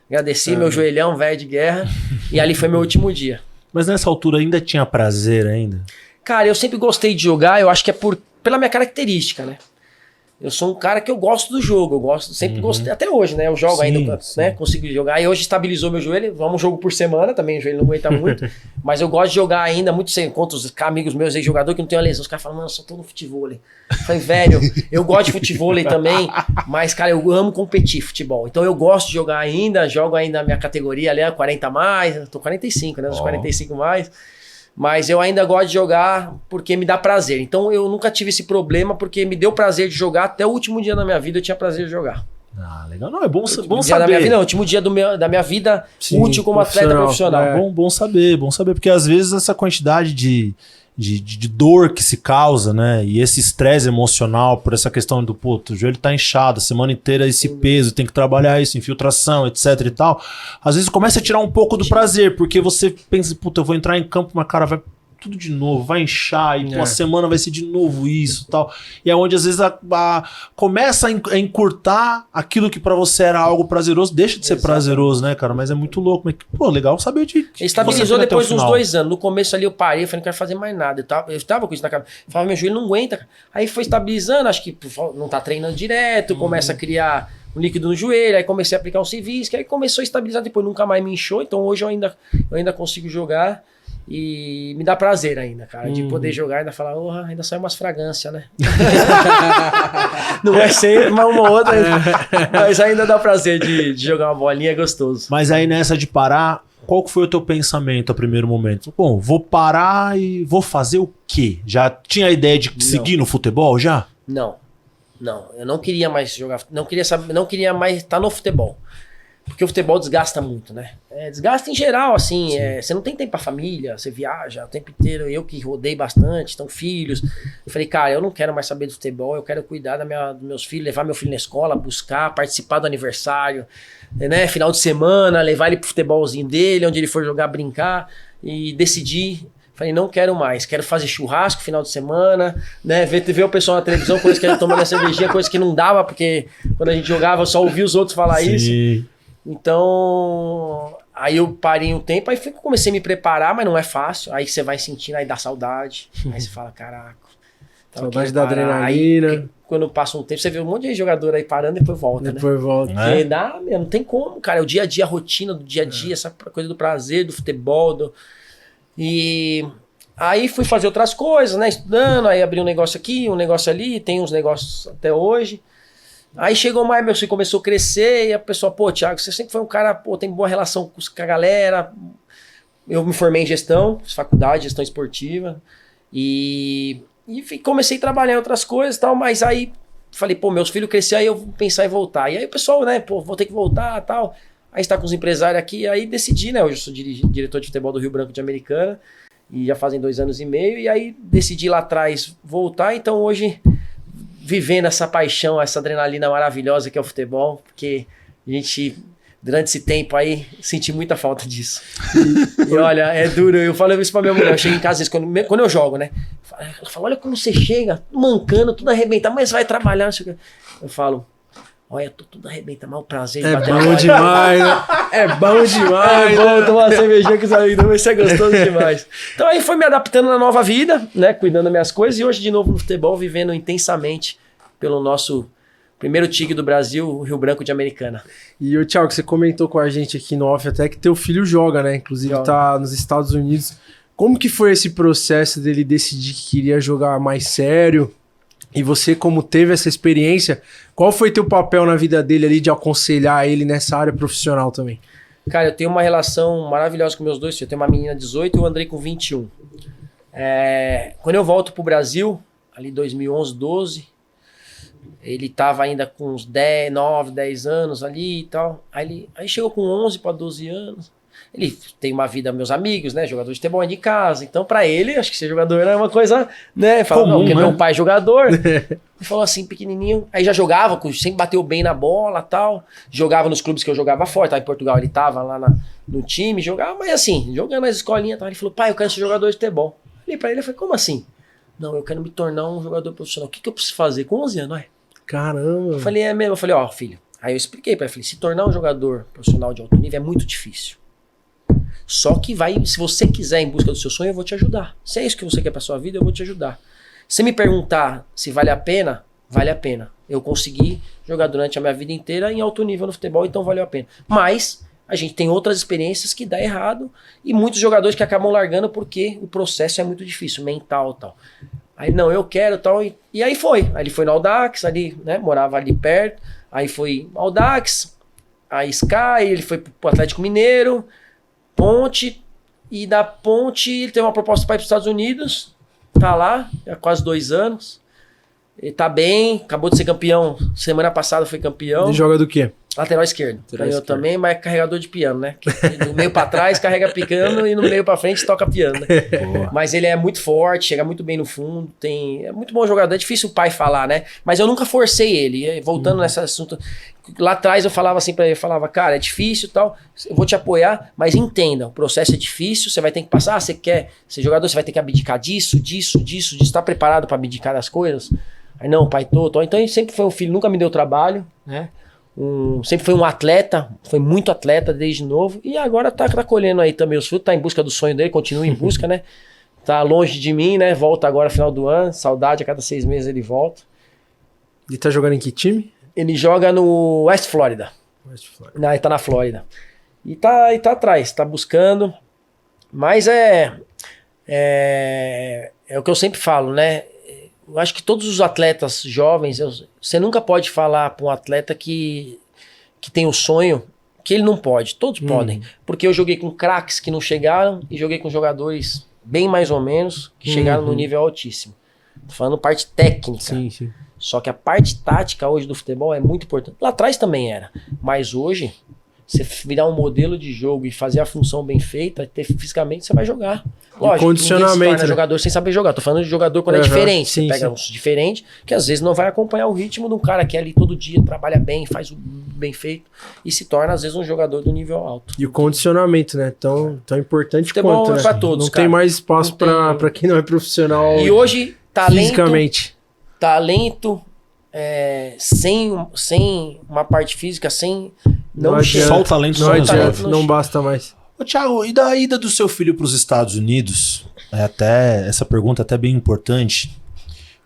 Agradeci meu joelhão, velho de guerra, e ali foi meu último dia. Mas nessa altura ainda tinha prazer ainda? Cara, eu sempre gostei de jogar, eu acho que é pela minha característica, né? Eu sou um cara que eu gosto do jogo, sempre gostei, até hoje, né? Eu jogo ainda, né? Consigo jogar. E hoje estabilizou meu joelho, vamos um jogo por semana também, o joelho não aguenta muito. Mas eu gosto de jogar ainda muito sem contra os amigos meus aí, jogador que não tem uma lesão. Os caras falam, mano, eu só tô no futebol. Eu falei, velho, eu gosto de futebol também, mas, cara, eu amo competir futebol. Então eu gosto de jogar ainda, jogo ainda a minha categoria ali, 40 mais, eu tô 45, né? Uns 45 mais. Mas eu ainda gosto de jogar porque me dá prazer. Então eu nunca tive esse problema porque me deu prazer de jogar. Até o último dia da minha vida eu tinha prazer de jogar. Ah, legal. Não, é bom saber. Da minha vida, não, o último dia da minha vida útil como atleta profissional. É. Bom saber, porque às vezes essa quantidade de dor que se causa, né? E esse estresse emocional por essa questão do, o joelho tá inchado, a semana inteira esse peso, tem que trabalhar isso, infiltração, etc e tal. Às vezes começa a tirar um pouco do prazer, porque você pensa, eu vou entrar em campo, mas cara, vai tudo de novo, vai inchar, e a semana vai ser de novo isso e tal. E é onde às vezes começa a encurtar aquilo que pra você era algo prazeroso, deixa de ser prazeroso, né, cara? Mas é muito louco. Mas, legal saber de... Estabilizou depois de uns 2 anos. No começo ali eu parei, falei, não quero fazer mais nada. Eu tava com isso na cabeça. Eu falava, meu joelho não aguenta, cara. Aí foi estabilizando, acho que não tá treinando direto, começa a criar um líquido no joelho, aí comecei a aplicar um Civisc, aí começou a estabilizar, depois nunca mais me inchou, então hoje eu ainda consigo jogar. E me dá prazer ainda, cara, de poder jogar e ainda falar, ainda sai umas fragrâncias, né? Não vai ser uma ou outra, mas ainda dá prazer de jogar uma bolinha, é gostoso. Mas aí nessa de parar, qual que foi o teu pensamento a primeiro momento? Bom, vou parar e vou fazer o quê? Já tinha a ideia de seguir no futebol já? Não, eu não queria mais jogar, não queria mais estar no futebol. Porque o futebol desgasta muito, né? Desgasta em geral, assim, você não tem tempo pra família, você viaja o tempo inteiro, eu que rodei bastante, então filhos. Eu falei, cara, eu não quero mais saber do futebol, eu quero cuidar dos meus filhos, levar meu filho na escola, buscar, participar do aniversário, né? Final de semana, levar ele pro futebolzinho dele, onde ele for jogar, brincar, e decidir. Falei, não quero mais, quero fazer churrasco final de semana, né? Ver o pessoal na televisão, coisa que era tomando a cervejinha, coisa que não dava, porque quando a gente jogava eu só ouvia os outros falar isso. Então, aí eu parei um tempo, aí comecei a me preparar, mas não é fácil. Aí você vai sentindo, aí dá saudade. Aí você fala, caraca. Saudade da adrenalina. Aí, quando passa um tempo, você vê um monte de jogador aí parando e depois volta, depois volta. Porque não tem como, cara. É o dia a dia, a rotina do dia a dia, essa coisa do prazer, do futebol. E aí fui fazer outras coisas, né? Estudando, aí abri um negócio aqui, um negócio ali, tem uns negócios até hoje. Aí chegou mais, meu filho começou a crescer e a pessoa, pô, Thiago, você sempre foi um cara, pô, tem boa relação com a galera. Eu me formei em gestão, fiz faculdade, gestão esportiva. E comecei a trabalhar em outras coisas e tal, mas aí falei, pô, meus filhos cresceram, aí eu vou pensar em voltar. E aí o pessoal, né, pô, vou ter que voltar e tal. Aí está com os empresários aqui, aí decidi, né, hoje eu sou diretor de futebol do Rio Branco de Americana, e já fazem 2 anos e meio, e aí decidi lá atrás voltar, então hoje vivendo essa paixão, essa adrenalina maravilhosa que é o futebol, porque a gente, durante esse tempo aí, senti muita falta disso. E olha, é duro, eu falo isso pra minha mulher, eu chego em casa, quando eu jogo, né, ela fala, olha como você chega, mancando, tudo arrebentado, mas vai trabalhar, não sei o que. Eu falo, olha, tô tudo arrebentado, mas o prazer de bater bom demais, né? É bom demais. É bom tomar uma cervejinha com os amigos, vai ser gostoso demais. Então aí foi me adaptando na nova vida, né? Cuidando das minhas coisas e hoje de novo no futebol, vivendo intensamente pelo nosso primeiro tigre do Brasil, o Rio Branco de Americana. E o Thiago, você comentou com a gente aqui no off até que teu filho joga, né? Inclusive tá nos Estados Unidos. Como que foi esse processo dele decidir que queria jogar mais sério? E você, como teve essa experiência, qual foi teu papel na vida dele ali de aconselhar ele nessa área profissional também? Cara, eu tenho uma relação maravilhosa com meus dois filhos. Eu tenho uma menina de 18 e o Andrei com 21. Quando eu volto pro Brasil, ali 2011, 12, ele tava ainda com uns 9, 10 anos ali e tal. Aí chegou com 11 para 12 anos. Ele tem uma vida, meus amigos, né? Jogador de futebol de casa. Então, pra ele, acho que ser jogador era uma coisa, né? Fala, comum, não, porque né? meu pai é jogador. Ele falou assim, pequenininho. Aí já jogava, sempre bateu bem na bola e tal. Jogava nos clubes que eu jogava fora. Tava em Portugal, ele tava lá no time, jogava. Mas assim, jogando nas escolinhas. Ele falou, pai, eu quero ser jogador de futebol. Olhei pra ele e falei, como assim? Não, eu quero me tornar um jogador profissional. O que eu preciso fazer? Com 11 anos, Caramba. Eu falei, é mesmo? Eu falei, ó, filho. Aí eu expliquei pra ele. Falei, se tornar um jogador profissional de alto nível é muito difícil. Só que se você quiser em busca do seu sonho, eu vou te ajudar. Se é isso que você quer pra sua vida, eu vou te ajudar. Se me perguntar se vale a pena, vale a pena. Eu consegui jogar durante a minha vida inteira em alto nível no futebol, então valeu a pena. Mas a gente tem outras experiências que dá errado e muitos jogadores que acabam largando porque o processo é muito difícil, mental e tal. Aí não, eu quero tal. E aí foi. Aí ele foi no Audax, ali, né? Morava ali perto. Aí foi Audax, a Sky, ele foi pro Atlético Mineiro, Ponte, e da Ponte ele tem uma proposta para ir para os Estados Unidos, tá lá, há quase 2 anos, ele tá bem, acabou de ser campeão, semana passada foi campeão. Ele joga do quê? Lateral esquerdo. Ganhou também, mas é carregador de piano, né? Do meio pra trás carrega piano e no meio pra frente toca piano, né? Mas ele é muito forte, chega muito bem no fundo, é muito bom jogador, é difícil o pai falar, né? Mas eu nunca forcei ele, voltando nesse assunto. Lá atrás eu falava assim pra ele, cara, é difícil e tal, eu vou te apoiar, mas entenda, o processo é difícil, você vai ter que passar, você quer ser jogador, você vai ter que abdicar disso, tá preparado pra abdicar das coisas? Aí não, pai, tô. Então ele sempre foi um filho, nunca me deu trabalho, né? Sempre foi um atleta, foi muito atleta desde novo, e agora tá colhendo aí também os frutos, tá em busca do sonho dele, continua em busca, né? Tá longe de mim, né? Volta agora no final do ano, saudade, a cada 6 meses ele volta. Ele tá jogando em que time? Ele joga no West Florida. Não, ele tá na Flórida. E tá atrás, tá buscando, mas é o que eu sempre falo, né? Eu acho que todos os atletas jovens, você nunca pode falar para um atleta que tem um sonho que ele não pode. Todos podem. Porque eu joguei com craques que não chegaram e joguei com jogadores bem mais ou menos que chegaram no nível altíssimo. Tô falando parte técnica. Sim. Só que a parte tática hoje do futebol é muito importante. Lá atrás também era. Mas hoje, você virar um modelo de jogo e fazer a função bem feita, fisicamente você vai jogar. Lógico, condicionamento, ninguém se torna né? jogador sem saber jogar. Tô falando de jogador quando é diferente. Sim, você pega uns diferentes, que às vezes não vai acompanhar o ritmo de um cara que é ali todo dia, trabalha bem, faz o bem feito e se torna às vezes um jogador do nível alto. E o condicionamento, né? Tão importante Futebol quanto, é né? pra todos, não cara. tem mais espaço Não tem- pra quem não é profissional E hoje, fisicamente. talento sem uma parte física, sem Não não adianta. chega. Só o talento Não só adianta, resolve. não basta mais. Ô, Thiago, e da ida do seu filho para os Estados Unidos? Essa pergunta é até bem importante,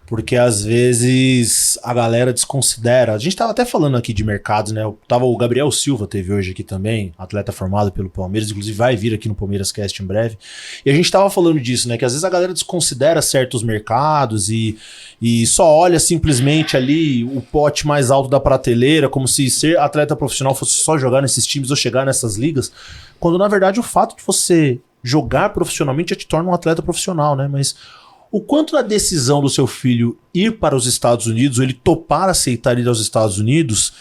porque às vezes a galera desconsidera. A gente tava até falando aqui de mercados, né? O Gabriel Silva teve hoje aqui também, atleta formado pelo Palmeiras, inclusive vai vir aqui no Palmeiras Cast em breve. E a gente tava falando disso, né? Que às vezes a galera desconsidera certos mercados e só olha simplesmente ali o pote mais alto da prateleira, como se ser atleta profissional fosse só jogar nesses times ou chegar nessas ligas, quando na verdade o fato de você jogar profissionalmente já te torna um atleta profissional, né? Mas o quanto da decisão do seu filho ir para os Estados Unidos, ou ele topar aceitar ir aos Estados Unidos,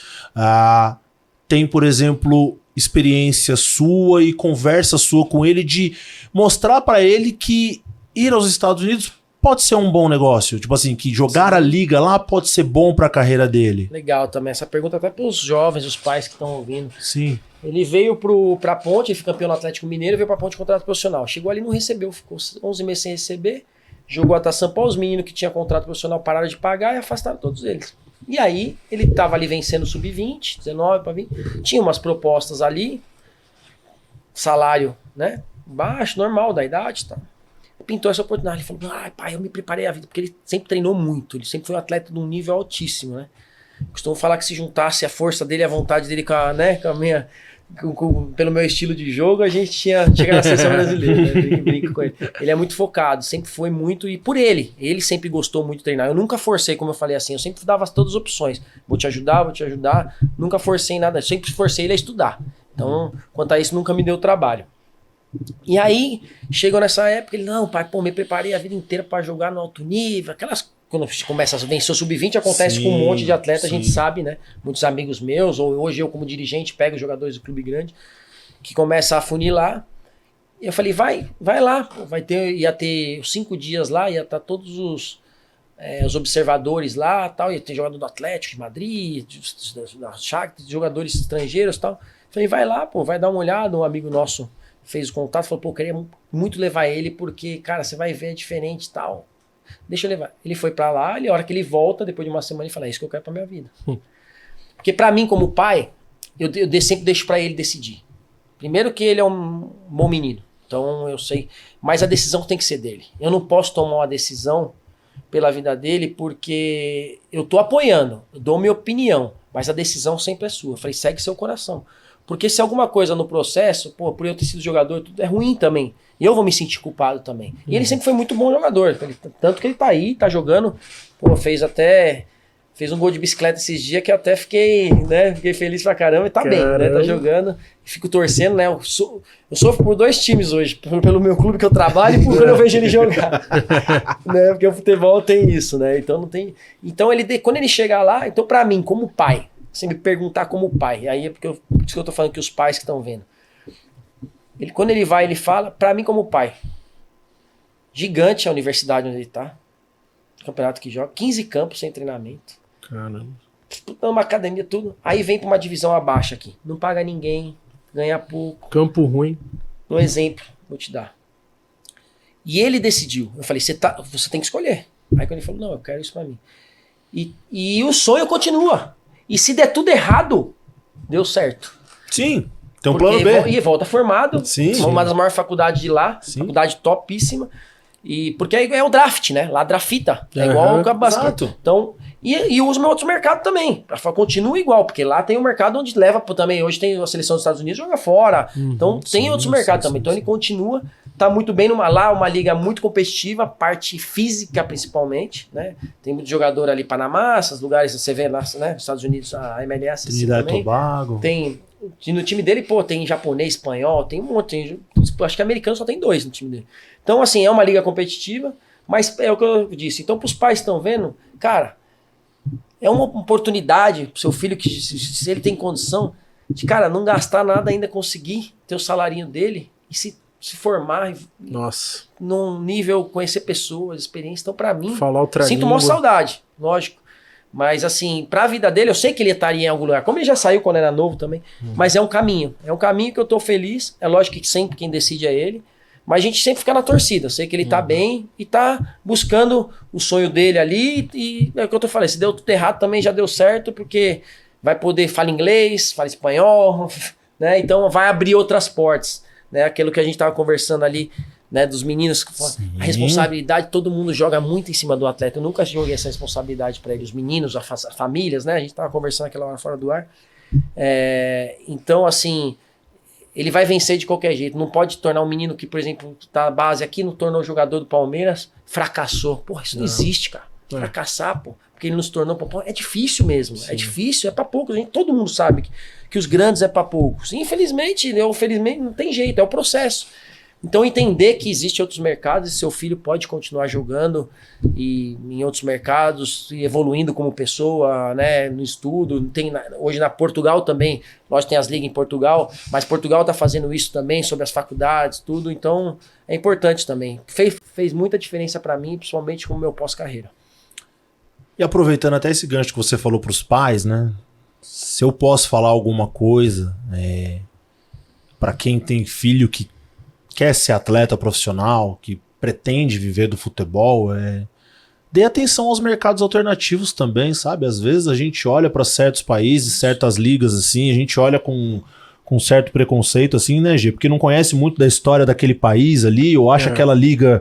tem, por exemplo, experiência sua e conversa sua com ele de mostrar para ele que ir aos Estados Unidos pode ser um bom negócio? Tipo assim, que jogar a liga lá pode ser bom para a carreira dele? Legal também. Essa pergunta até para os jovens, os pais que estão ouvindo. Sim. Ele veio pra Ponte, ele foi campeão no Atlético Mineiro, veio pra Ponte contrato profissional. Chegou ali, não recebeu, ficou 11 meses sem receber, jogou até São Paulo, os meninos que tinham contrato profissional pararam de pagar e afastaram todos eles. E aí, ele tava ali vencendo sub-20, 19 para 20, tinha umas propostas ali, salário, né, baixo, normal, da idade, tá. Pintou essa oportunidade, ele falou, ai pai, eu me preparei a vida, porque ele sempre treinou muito, ele sempre foi um atleta de um nível altíssimo, né. Costumo falar que se juntasse a força dele, a vontade dele com a minha... pelo meu estilo de jogo, a gente tinha chegado na seleção brasileira, né? Brinco com ele. Ele é muito focado, sempre foi muito, e por ele sempre gostou muito de treinar. Eu nunca forcei, como eu falei assim, eu sempre dava todas as opções. Vou te ajudar, nunca forcei nada, sempre forcei ele a estudar. Então, quanto a isso, nunca me deu trabalho. E aí, chegou nessa época, ele, não, pai, me preparei a vida inteira para jogar no alto nível, aquelas... Quando começa a vencer o sub-20, acontece com um monte de atleta, a gente sabe, né? Muitos amigos meus, ou hoje eu como dirigente, pego os jogadores do clube grande, que começa a funilar. E eu falei, vai lá, ia ter 5 dias lá, ia estar todos os observadores lá, tal, ia ter jogador do Atlético de Madrid, da Shakhtar, jogadores estrangeiros e tal. Eu falei, vai lá, vai dar uma olhada, um amigo nosso fez o contato, falou, eu queria muito levar ele, porque, cara, você vai ver, é diferente e tal. Deixa eu levar. Ele foi pra lá, a hora que ele volta, depois de uma semana, ele fala, é isso que eu quero pra minha vida. Porque pra mim, como pai, eu sempre deixo pra ele decidir. Primeiro que ele é um bom menino, então eu sei, mas a decisão tem que ser dele. Eu não posso tomar uma decisão pela vida dele, porque eu tô apoiando, eu dou minha opinião, mas a decisão sempre é sua. Eu falei, segue seu coração. Porque se alguma coisa no processo, por eu ter sido jogador, tudo é ruim também. E eu vou me sentir culpado também. E ele sempre foi muito bom jogador. Tanto que ele tá aí, tá jogando. Fez um gol de bicicleta esses dias que até fiquei feliz pra caramba. E tá bem, né? Tá jogando. Fico torcendo, né? Eu sofro por 2 times hoje. Pelo meu clube que eu trabalho e por quando eu vejo ele jogar. Né? Porque o futebol tem isso, né? Então não tem... Então quando ele chegar lá, então pra mim, como pai, se me perguntar como pai, aí é por isso que eu tô falando que os pais que estão vendo. Quando ele vai, ele fala, pra mim como pai, gigante a universidade onde ele tá, campeonato que joga, 15 campos sem treinamento. Caramba. Disputando uma academia, tudo. Aí vem pra uma divisão abaixo aqui. Não paga ninguém, ganha pouco. Campo ruim. Um exemplo, vou te dar. E ele decidiu. Eu falei, você tem que escolher. Aí quando ele falou, não, eu quero isso pra mim. E o sonho continua. E se der tudo errado, deu certo. Sim, tem um plano B. E volta formado. Sim. Uma das maiores faculdades de lá. Sim. Faculdade topíssima. Porque é o draft, né? Lá drafta. É igual o basquete. Então, e os outros mercados também. Continua igual, porque lá tem um mercado onde leva também. Hoje tem a seleção dos Estados Unidos, joga fora. Então tem outros mercados também. Então ele continua, tá muito bem uma liga muito competitiva, parte física principalmente, né? Tem muito jogador ali, Panamá, esses lugares, você vê lá, né? Estados Unidos, a MLS. Trinidad e Tobago. No time dele, tem japonês, espanhol, tem um monte. Acho que americano só tem 2 no time dele. Então, assim, é uma liga competitiva, mas é o que eu disse. Então, pros pais que estão vendo, cara, é uma oportunidade pro seu filho que, se ele tem condição, de, cara, não gastar nada ainda, conseguir ter o salarinho dele e se formar num nível, conhecer pessoas, experiência. Então, pra mim, falar outra sinto uma saudade, lógico. Mas, assim, pra vida dele, eu sei que ele estaria em algum lugar. Como ele já saiu quando era novo também. Mas é um caminho. É um caminho que eu tô feliz. É lógico que sempre quem decide é ele. Mas a gente sempre fica na torcida. Eu sei que ele tá bem e tá buscando o sonho dele ali. E é o que eu tô falando. Se deu tudo errado, também já deu certo, porque vai poder falar inglês, fala espanhol, né? Então vai abrir outras portas, né? Aquilo que a gente tava conversando ali, né? Dos meninos, a responsabilidade, todo mundo joga muito em cima do atleta. Eu nunca joguei essa responsabilidade para eles, os meninos, as famílias, né? A gente tava conversando aquela hora fora do ar. Então, assim, ele vai vencer de qualquer jeito. Não pode tornar um menino que, por exemplo, tá na base aqui, não tornou jogador do Palmeiras, fracassou. Porra, isso não existe, cara. Fracassar, pô. Porque ele não se tornou... É difícil mesmo. Sim. É difícil, é pra poucos. Todo mundo sabe que os grandes é pra poucos. Infelizmente, ou felizmente, não tem jeito. É o processo. Então, entender que existem outros mercados e seu filho pode continuar jogando e em outros mercados e evoluindo como pessoa, né, no estudo. Hoje na Portugal também, nós tem as ligas em Portugal, mas Portugal está fazendo isso também sobre as faculdades, tudo. Então, é importante também. Fez muita diferença para mim, principalmente com o meu pós-carreira. E aproveitando até esse gancho que você falou para os pais, né? Se eu posso falar alguma coisa para quem tem filho que quer ser atleta profissional, que pretende viver do futebol, dê atenção aos mercados alternativos também, sabe? Às vezes a gente olha para certos países, certas ligas assim, a gente olha com certo preconceito assim, né, Gê? Porque não conhece muito da história daquele país ali, ou acha aquela liga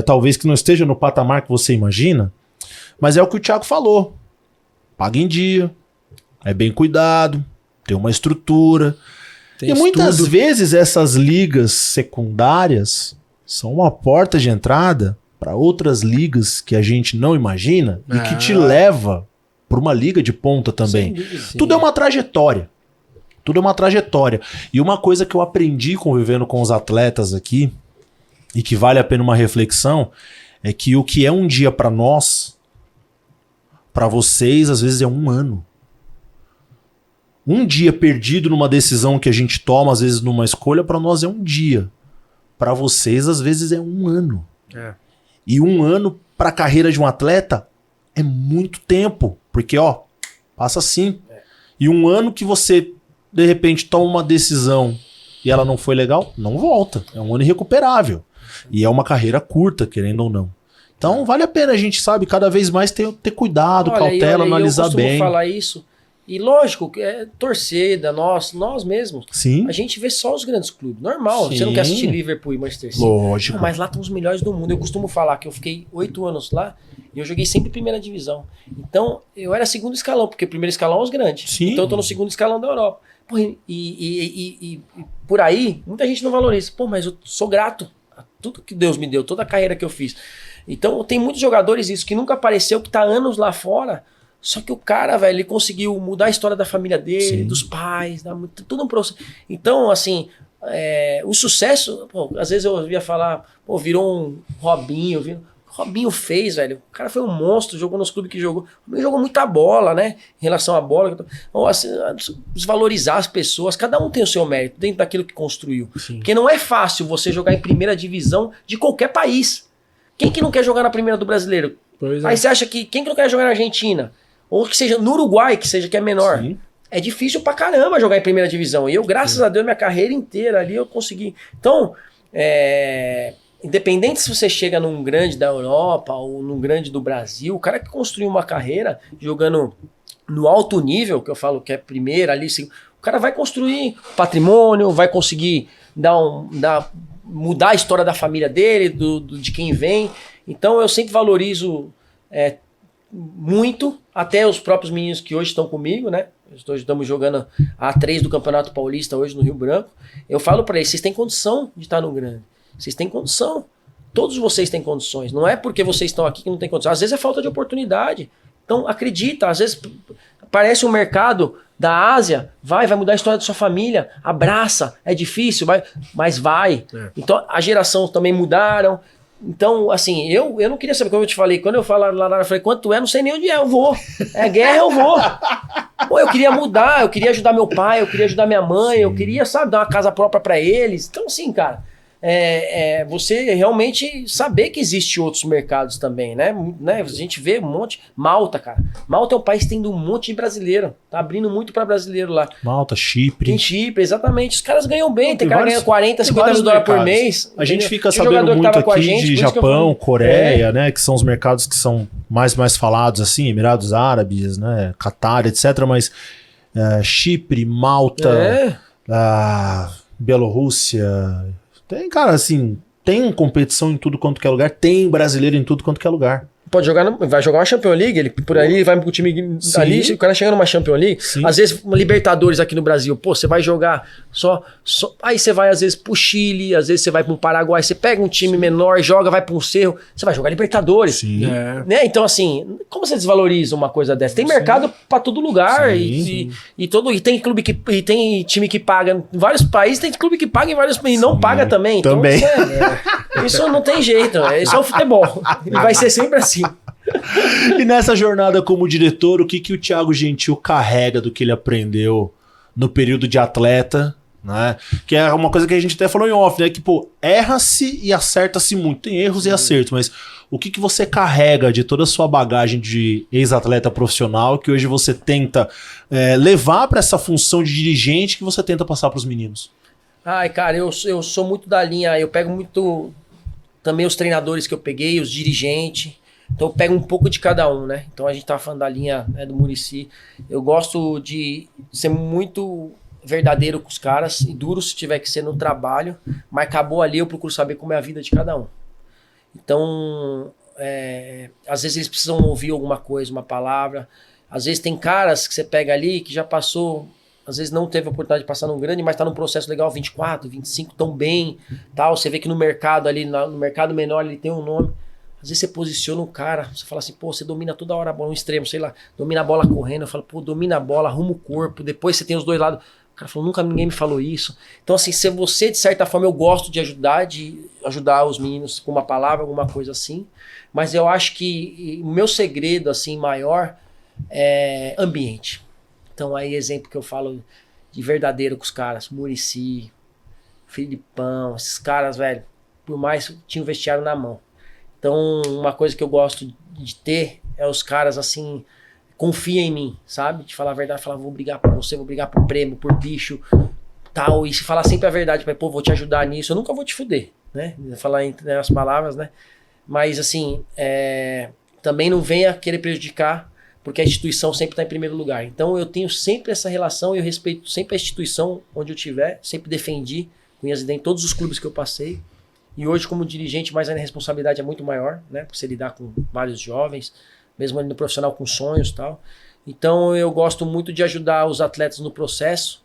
talvez que não esteja no patamar que você imagina, mas é o que o Thiago falou. Paga em dia, é bem cuidado, tem uma estrutura. E muitas vezes essas ligas secundárias são uma porta de entrada para outras ligas que a gente não imagina e que te leva para uma liga de ponta também. Sim. Tudo é uma trajetória. Tudo é uma trajetória. E uma coisa que eu aprendi convivendo com os atletas aqui e que vale a pena uma reflexão é que o que é um dia para nós, para vocês, às vezes é um ano. Um dia perdido numa decisão que a gente toma, às vezes numa escolha, para nós é um dia. Para vocês, às vezes é um ano. E um ano para a carreira de um atleta é muito tempo. Porque, passa assim. E um ano que você, de repente, toma uma decisão e ela não foi legal, não volta. É um ano irrecuperável. E é uma carreira curta, querendo ou não. Então, vale a pena a gente, sabe, cada vez mais ter cuidado, cautela, analisar bem. Eu falar isso. E lógico, torcida, nós mesmos. Sim. A gente vê só os grandes clubes. Normal, Sim. Você não quer assistir Liverpool e Manchester City. Lógico. Mas lá estão os melhores do mundo. Eu costumo falar que eu fiquei 8 anos lá e eu joguei sempre primeira divisão. Então, eu era segundo escalão, porque primeiro escalão é os grandes. Sim. Então, eu tô no segundo escalão da Europa. Pô, e por aí, muita gente não valoriza. Pô, mas eu sou grato a tudo que Deus me deu, toda a carreira que eu fiz. Então, tem muitos jogadores isso que nunca apareceu, que tá anos lá fora. Só que o cara, velho, ele conseguiu mudar a história da família dele, dos pais, tudo um processo. Então, assim, o sucesso, às vezes eu ouvia falar, virou um Robinho, Robinho fez, velho. O cara foi um monstro, jogou nos clubes que jogou. O Robinho jogou muita bola, né? Em relação à bola. Então, assim, desvalorizar as pessoas. Cada um tem o seu mérito dentro daquilo que construiu. Sim. Porque não é fácil você jogar em primeira divisão de qualquer país. Quem que não quer jogar na primeira do brasileiro? Aí você acha que quem que não quer jogar na Argentina? Ou que seja no Uruguai, que é menor. Sim. É difícil pra caramba jogar em primeira divisão. E eu, graças a Deus, minha carreira inteira ali eu consegui. Então, independente se você chega num grande da Europa ou num grande do Brasil, o cara que construiu uma carreira jogando no alto nível, que eu falo que é primeira ali, o cara vai construir patrimônio, vai conseguir mudar a história da família dele, de quem vem. Então, eu sempre valorizo muito, até os próprios meninos que hoje estão comigo, né? Estamos jogando a A3 do Campeonato Paulista hoje no Rio Branco. Eu falo para eles, vocês têm condição de estar no grande. Vocês têm condição. Todos vocês têm condições. Não é porque vocês estão aqui que não tem condição. Às vezes é falta de oportunidade. Então, acredita. Às vezes parece um mercado da Ásia. Vai mudar a história da sua família. Abraça. É difícil, mas vai. Então, a geração também mudaram. Então, assim, eu não queria saber, como eu te falei, quando eu falo lá, eu falei, quanto é, não sei nem onde é, eu vou. É guerra, eu vou. Pô, eu queria mudar, eu queria ajudar meu pai, eu queria ajudar minha mãe, eu queria, sabe, dar uma casa própria pra eles. Então, assim, cara, você realmente saber que existe outros mercados também, né? A gente vê um monte. Malta, cara. Malta é um país que tem um monte de brasileiro. Tá abrindo muito pra brasileiro lá. Malta, Chipre. Tem Chipre, exatamente. Os caras ganham bem. Tem cara que ganha 40, tem 50 mil dólares por mês. A gente fica Tem sabendo muito aqui gente, de Japão, Coreia, né? Que são os mercados que são mais falados, assim, Emirados Árabes, né? Catar, etc. Mas Chipre, Malta, Bielorrússia... Tem, cara, assim, tem competição em tudo quanto que é lugar, tem brasileiro em tudo quanto que é lugar. Pode jogar, vai jogar uma Champions League, ele por ali vai pro time ali, o cara chega numa Champions League, às vezes uma Libertadores aqui no Brasil, pô, você vai jogar só, aí você vai às vezes pro Chile, às vezes você vai pro Paraguai, você pega um time menor, joga, vai pro Cerro, você vai jogar Libertadores, né? Então assim, como você desvaloriza uma coisa dessa? Tem mercado pra todo lugar e tem clube e tem time que paga em vários países, tem clube que paga em vários e não paga também. Então, também. Isso não tem jeito, isso é o futebol e vai ser sempre assim. E nessa jornada como diretor, o que o Thiago Gentil carrega do que ele aprendeu no período de atleta, né? Que é uma coisa que a gente até falou em off, né? Que, pô, erra-se e acerta-se muito. Tem erros e acertos, mas o que você carrega de toda a sua bagagem de ex-atleta profissional que hoje você tenta levar para essa função de dirigente que você tenta passar para os meninos? Ai, cara, eu sou muito da linha, eu pego muito também os treinadores que eu peguei, os dirigentes. Então eu pego um pouco de cada um, né? Então a gente tá falando da linha, né, do Muricy. Eu gosto de ser muito verdadeiro com os caras e duro se tiver que ser no trabalho, mas acabou ali, eu procuro saber como é a vida de cada um. Então, às vezes eles precisam ouvir alguma coisa, uma palavra. Às vezes tem caras que você pega ali que já passou, às vezes não teve a oportunidade de passar num grande, mas tá num processo legal, 24, 25, tão bem, tal. Você vê que no mercado ali, no mercado menor, ele tem um nome. Às vezes você posiciona um cara, você fala assim, pô, você domina toda hora a bola, um extremo, sei lá, domina a bola correndo, eu falo, pô, domina a bola, arruma o corpo, depois você tem os dois lados. O cara falou, nunca ninguém me falou isso. Então, assim, se você, de certa forma, eu gosto de ajudar os meninos com uma palavra, alguma coisa assim, mas eu acho que o meu segredo, assim, maior é ambiente. Então, aí, exemplo que eu falo de verdadeiro com os caras, Muricy, Filipão, esses caras, velho, por mais tinha o vestiário na mão. Então, uma coisa que eu gosto de ter é os caras, assim, confia em mim, sabe? De falar a verdade, falar, vou brigar por você, vou brigar por prêmio, por bicho, tal. E se falar sempre a verdade, pô, vou te ajudar nisso, eu nunca vou te fuder, né? Falar entre as palavras, né? Mas, assim, também não venha querer prejudicar, porque a instituição sempre está em primeiro lugar. Então, eu tenho sempre essa relação e eu respeito sempre a instituição onde eu estiver, sempre defendi, conheço em todos os clubes que eu passei. E hoje, como dirigente, mais a responsabilidade é muito maior, né? Por você lidar com vários jovens, mesmo ali no profissional com sonhos e tal. Então, eu gosto muito de ajudar os atletas no processo,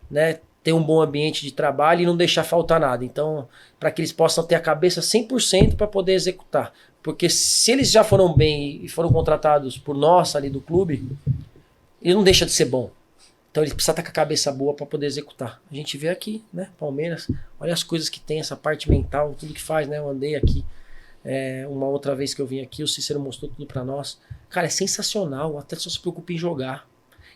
né? Ter um bom ambiente de trabalho e não deixar faltar nada. Então, para que eles possam ter a cabeça 100% para poder executar. Porque se eles já foram bem e foram contratados por nós ali do clube, ele não deixa de ser bom. Então ele precisa estar com a cabeça boa para poder executar. A gente vê aqui, né, Palmeiras, olha as coisas que tem, essa parte mental, tudo que faz, né, eu andei aqui, uma outra vez que eu vim aqui, o Cícero mostrou tudo para nós. Cara, é sensacional, o atleta só se preocupa em jogar.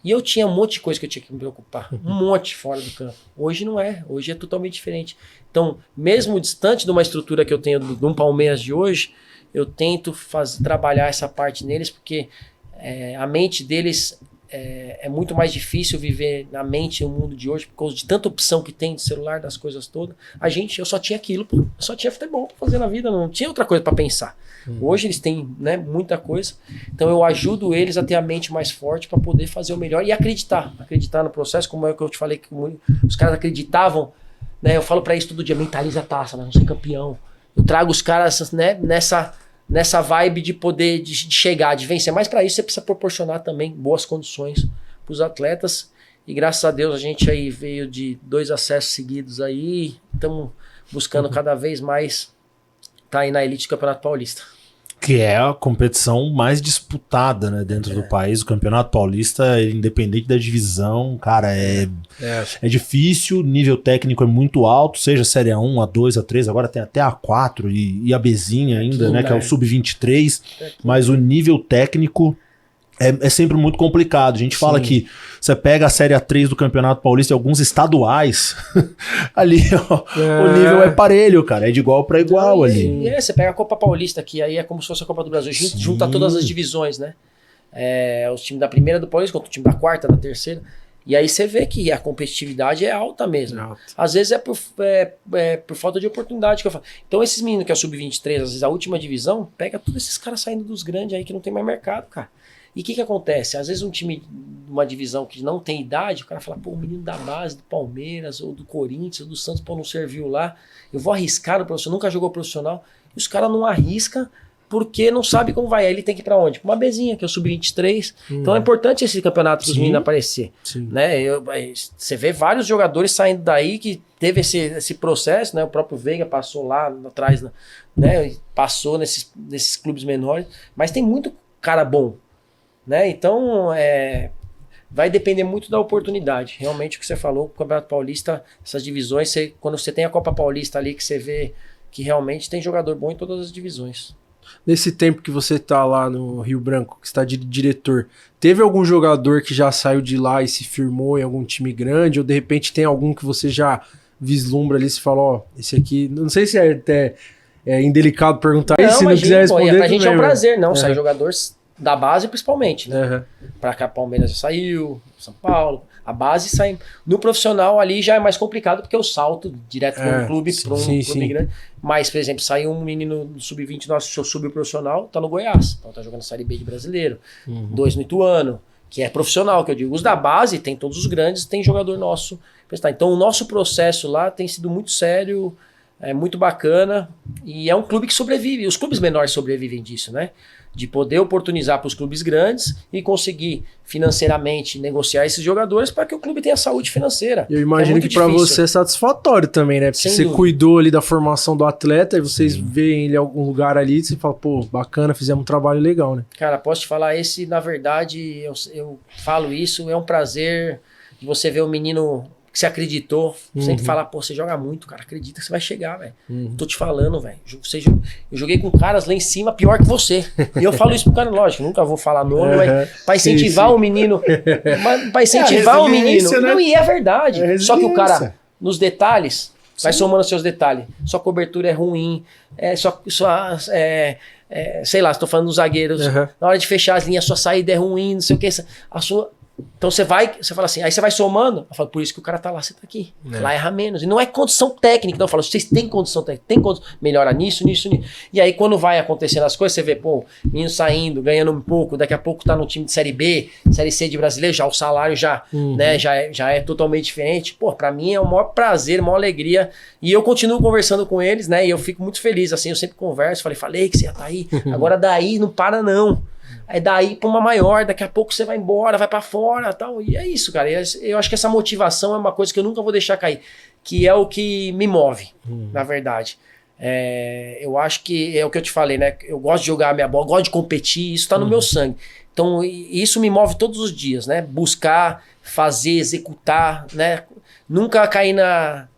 E eu tinha um monte de coisa que eu tinha que me preocupar, um monte fora do campo. Hoje não é, hoje é totalmente diferente. Então, mesmo distante de uma estrutura que eu tenho de um Palmeiras de hoje, eu tento trabalhar essa parte neles, porque a mente deles... É muito mais difícil viver na mente no mundo de hoje por causa de tanta opção que tem de celular, das coisas todas. Eu só tinha aquilo, eu só tinha futebol pra fazer na vida, não tinha outra coisa pra pensar. Hoje eles têm, né, muita coisa, então eu ajudo eles a ter a mente mais forte pra poder fazer o melhor e acreditar no processo, como é que eu te falei que os caras acreditavam, né? Eu falo pra isso todo dia, mentaliza a taça, né, não ser campeão. Eu trago os caras, né, nessa vibe de poder de chegar, de vencer. Mas para isso você precisa proporcionar também boas condições para os atletas. E graças a Deus a gente aí veio de 2 acessos seguidos aí. Estamos buscando cada vez mais estar aí na elite do Campeonato Paulista. Que é a competição mais disputada, né, dentro do país. O Campeonato Paulista, independente da divisão, cara, é difícil, o nível técnico é muito alto, seja Série A1, A2, A3, agora tem até A4 e a Bzinha ainda, né, que é o Sub-23, mas o nível técnico é sempre muito complicado. A gente fala que você pega a Série A3 do Campeonato Paulista e alguns estaduais, ali ó, o nível é parelho, cara. É de igual para igual ali. Você pega a Copa Paulista, que aí é como se fosse a Copa do Brasil. Junta todas as divisões, né? Os times da primeira do Paulista contra o time da quarta, da terceira. E aí você vê que a competitividade é alta mesmo. Às vezes é por falta de oportunidade que eu falo. Então esses meninos que é o Sub-23, às vezes a última divisão, pega todos esses caras saindo dos grandes aí que não tem mais mercado, cara. E o que acontece? Às vezes um time de uma divisão que não tem idade, o cara fala, pô, o menino da base do Palmeiras, ou do Corinthians, ou do Santos, pô, não serviu lá. Eu vou arriscar no profissional, nunca jogou profissional. E os caras não arriscam porque não sabe como vai. Aí ele tem que ir pra onde? Uma Bzinha, que é o Sub-23. Então é importante esse campeonato dos meninos aparecer. Né? Você vê vários jogadores saindo daí que teve esse processo, né? O próprio Veiga passou lá atrás, né? Passou nesses clubes menores. Mas tem muito cara bom. Né? Então, vai depender muito da oportunidade. Realmente, o que você falou, o Campeonato Paulista, essas divisões, quando você tem a Copa Paulista ali, que você vê que realmente tem jogador bom em todas as divisões. Nesse tempo que você tá lá no Rio Branco, que está de diretor, teve algum jogador que já saiu de lá e se firmou em algum time grande? Ou de repente tem algum que você já vislumbra ali e fala, ó, esse aqui... Não sei se é até indelicado perguntar isso, se não quiser responder. Pra gente é um prazer, sair jogadores da base principalmente, né? Pra cá, Palmeiras já saiu, São Paulo, a base sai. No profissional ali já é mais complicado, porque eu salto direto do clube para um clube grande. Mas, por exemplo, saiu um menino do Sub-20, nosso sub-profissional, tá no Goiás, então tá jogando Série B de Brasileiro, 2 no Ituano, que é profissional, que eu digo. Os da base, tem todos os grandes, tem jogador nosso. Então o nosso processo lá tem sido muito sério, é muito bacana, e é um clube que sobrevive. Os clubes menores sobrevivem disso, né? De poder oportunizar para os clubes grandes e conseguir financeiramente negociar esses jogadores para que o clube tenha saúde financeira. Eu imagino que para você é satisfatório também, né? Porque você cuidou ali da formação do atleta e vocês veem ele em algum lugar ali e você fala, pô, bacana, fizemos um trabalho legal, né? Cara, posso te falar, na verdade, eu falo isso, é um prazer de você ver o menino que você acreditou, sempre falar, pô, você joga muito, cara, acredita que você vai chegar, velho. Tô te falando, velho. Eu joguei com caras lá em cima pior que você. E eu falo isso pro cara, lógico, nunca vou falar nome, mas pra incentivar o menino. Pra incentivar o menino. Né? Não, e é verdade. Só que o cara, nos detalhes, vai somando seus detalhes. Sua cobertura é ruim, sei lá, estou falando dos zagueiros. Na hora de fechar as linhas, sua saída é ruim, não sei o que. Então você fala assim, aí você vai somando, eu falo, por isso que o cara tá lá, você tá aqui. Lá erra menos. E não é condição técnica, não. Eu falo, vocês têm condição técnica, melhora nisso. E aí quando vai acontecendo as coisas, você vê, pô, menino saindo, ganhando um pouco, daqui a pouco tá no time de Série B, Série C de brasileiro, já o salário né, já é totalmente diferente. Pô, pra mim é o maior prazer, a maior alegria. E eu continuo conversando com eles, né, e eu fico muito feliz, assim, eu sempre converso, falei que você ia tá aí, agora daí não para não. É daí pra uma maior, daqui a pouco você vai embora, vai pra fora e tal. E é isso, cara. Eu acho que essa motivação é uma coisa que eu nunca vou deixar cair. Que é o que me move, na verdade. Eu acho que é o que eu te falei, né? Eu gosto de jogar a minha bola, gosto de competir, isso tá no meu sangue. Então isso me move todos os dias, né? Buscar, fazer, executar, né? Nunca cair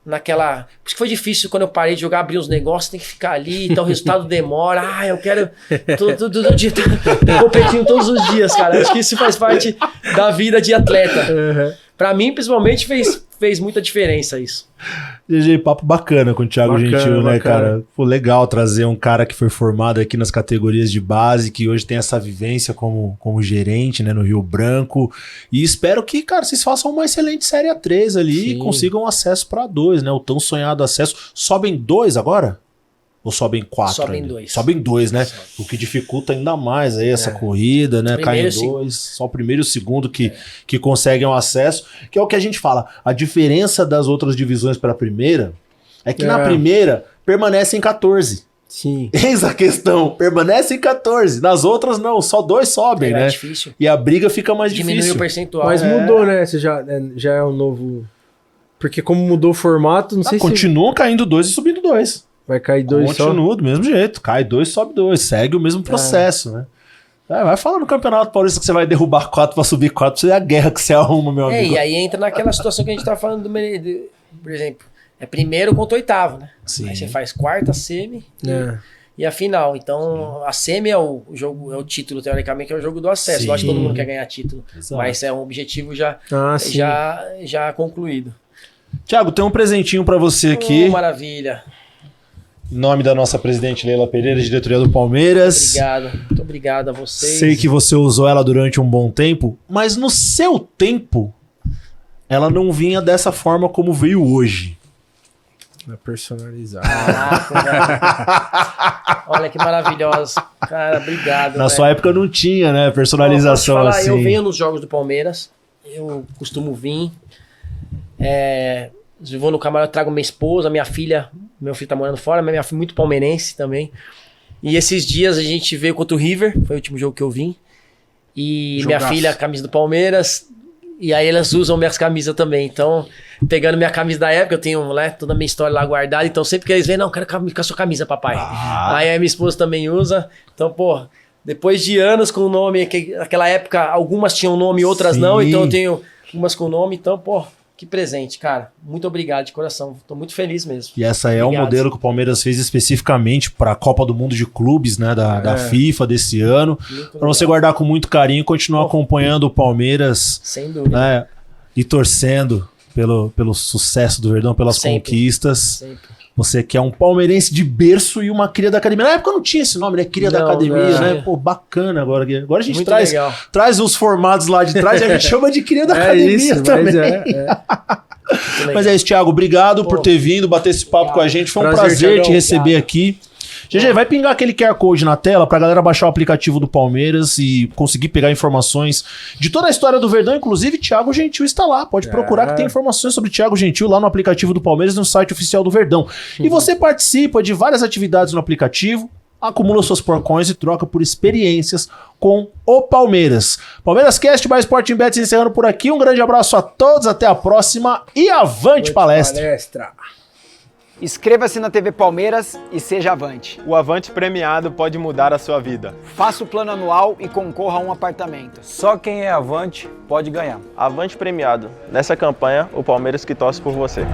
naquela... Por isso que foi difícil quando eu parei de jogar, abrir os negócios, tem que ficar ali, então o resultado demora. Eu quero todo dia competindo todos os dias, cara. Acho que isso faz parte da vida de atleta. Pra mim, principalmente, fez muita diferença isso. GG, papo bacana com o Thiago Gentil, né, cara? Foi legal trazer um cara que foi formado aqui nas categorias de base, que hoje tem essa vivência como gerente, né, no Rio Branco. E espero que, cara, vocês façam uma excelente Série A3 ali e consigam acesso para 2, né? O tão sonhado acesso. Sobem 2 agora? Ou sobem 4? Sobem 2. Sobem 2, né? O que dificulta ainda mais aí essa corrida, né? Cai em 2. Só o primeiro e o segundo que conseguem o acesso. Que é o que a gente fala. A diferença das outras divisões para a primeira é que na primeira permanecem 14. Sim. Eis a questão. Permanecem 14. Nas outras não. Só 2 sobem, né? É difícil. E a briga fica mais difícil. Diminui o percentual. Mas mudou, né? Você já é um novo... Porque como mudou o formato, não sei se... Continuam caindo 2 e subindo 2. Vai cair 2 só? Continua do mesmo jeito. Cai 2, sobe 2. Segue o mesmo processo, né? Vai falar no Campeonato Paulista que você vai derrubar 4 pra subir 4. Pra você ver a guerra que você arruma, meu amigo. E aí entra naquela situação que a gente tá falando por exemplo, é primeiro contra oitavo, né? Sim. Aí você faz quarta, semi e a final. Então, a semi é o jogo, é o título, teoricamente, é o jogo do acesso. Sim. Lógico que todo mundo quer ganhar título, Exato. mas é um objetivo já concluído. Thiago, tem um presentinho pra você aqui. Maravilha. Em nome da nossa presidente Leila Pereira, diretoria do Palmeiras. Obrigado. Muito obrigado a vocês. Sei que você usou ela durante um bom tempo, mas no seu tempo, ela não vinha dessa forma como veio hoje. É personalizado. Caraca, olha que maravilhosa. Cara, obrigado. Na sua época não tinha, né? Personalização falar, assim. Eu venho nos jogos do Palmeiras. Eu costumo vir. Eu vou no camarote, trago minha esposa, minha filha. Meu filho tá morando fora, mas minha filha é muito palmeirense também. E esses dias a gente veio contra o River. Foi o último jogo que eu vim. E Jogaço. minha filha, camisa do Palmeiras. E aí elas usam minhas camisas também. Então, pegando minha camisa da época, eu tenho, né, toda a minha história lá guardada. Então, sempre que eles vêm, não, quero com a sua camisa, papai. Aí a minha esposa também usa. Então, pô, depois de anos com o nome, que naquela época algumas tinham nome e outras Sim. não. Então, eu tenho umas com nome. Então, pô, que presente, cara. Muito obrigado de coração. Tô muito feliz mesmo. E essa é o modelo que o Palmeiras fez especificamente para a Copa do Mundo de Clubes, né, da FIFA desse ano. Para você guardar com muito carinho e continuar acompanhando o Palmeiras. Sem dúvida. Né, e torcendo pelo sucesso do Verdão, pelas conquistas. Sempre. Você que é um palmeirense de berço e uma cria da academia. Na época não tinha esse nome, né? Cria da academia, né? Pô, bacana agora. Agora a gente traz os formados lá de trás e a gente chama de cria da academia isso, também. Mas é isso, Thiago. Obrigado por ter vindo, bater esse papo com a gente. Foi um prazer te receber aqui. GG, vai pingar aquele QR Code na tela pra galera baixar o aplicativo do Palmeiras e conseguir pegar informações de toda a história do Verdão. Inclusive, Thiago Gentil está lá. Pode procurar que tem informações sobre Thiago Gentil lá no aplicativo do Palmeiras, no site oficial do Verdão. E você participa de várias atividades no aplicativo, acumula suas porcoins e troca por experiências com o Palmeiras. Palmeiras Cast by Sporting Bets encerrando por aqui. Um grande abraço a todos, até a próxima e avante palestra! Inscreva-se na TV Palmeiras e seja Avante. O Avante premiado pode mudar a sua vida. Faça o plano anual e concorra a um apartamento. Só quem é Avante pode ganhar. Avante premiado. Nessa campanha, o Palmeiras que torce por você.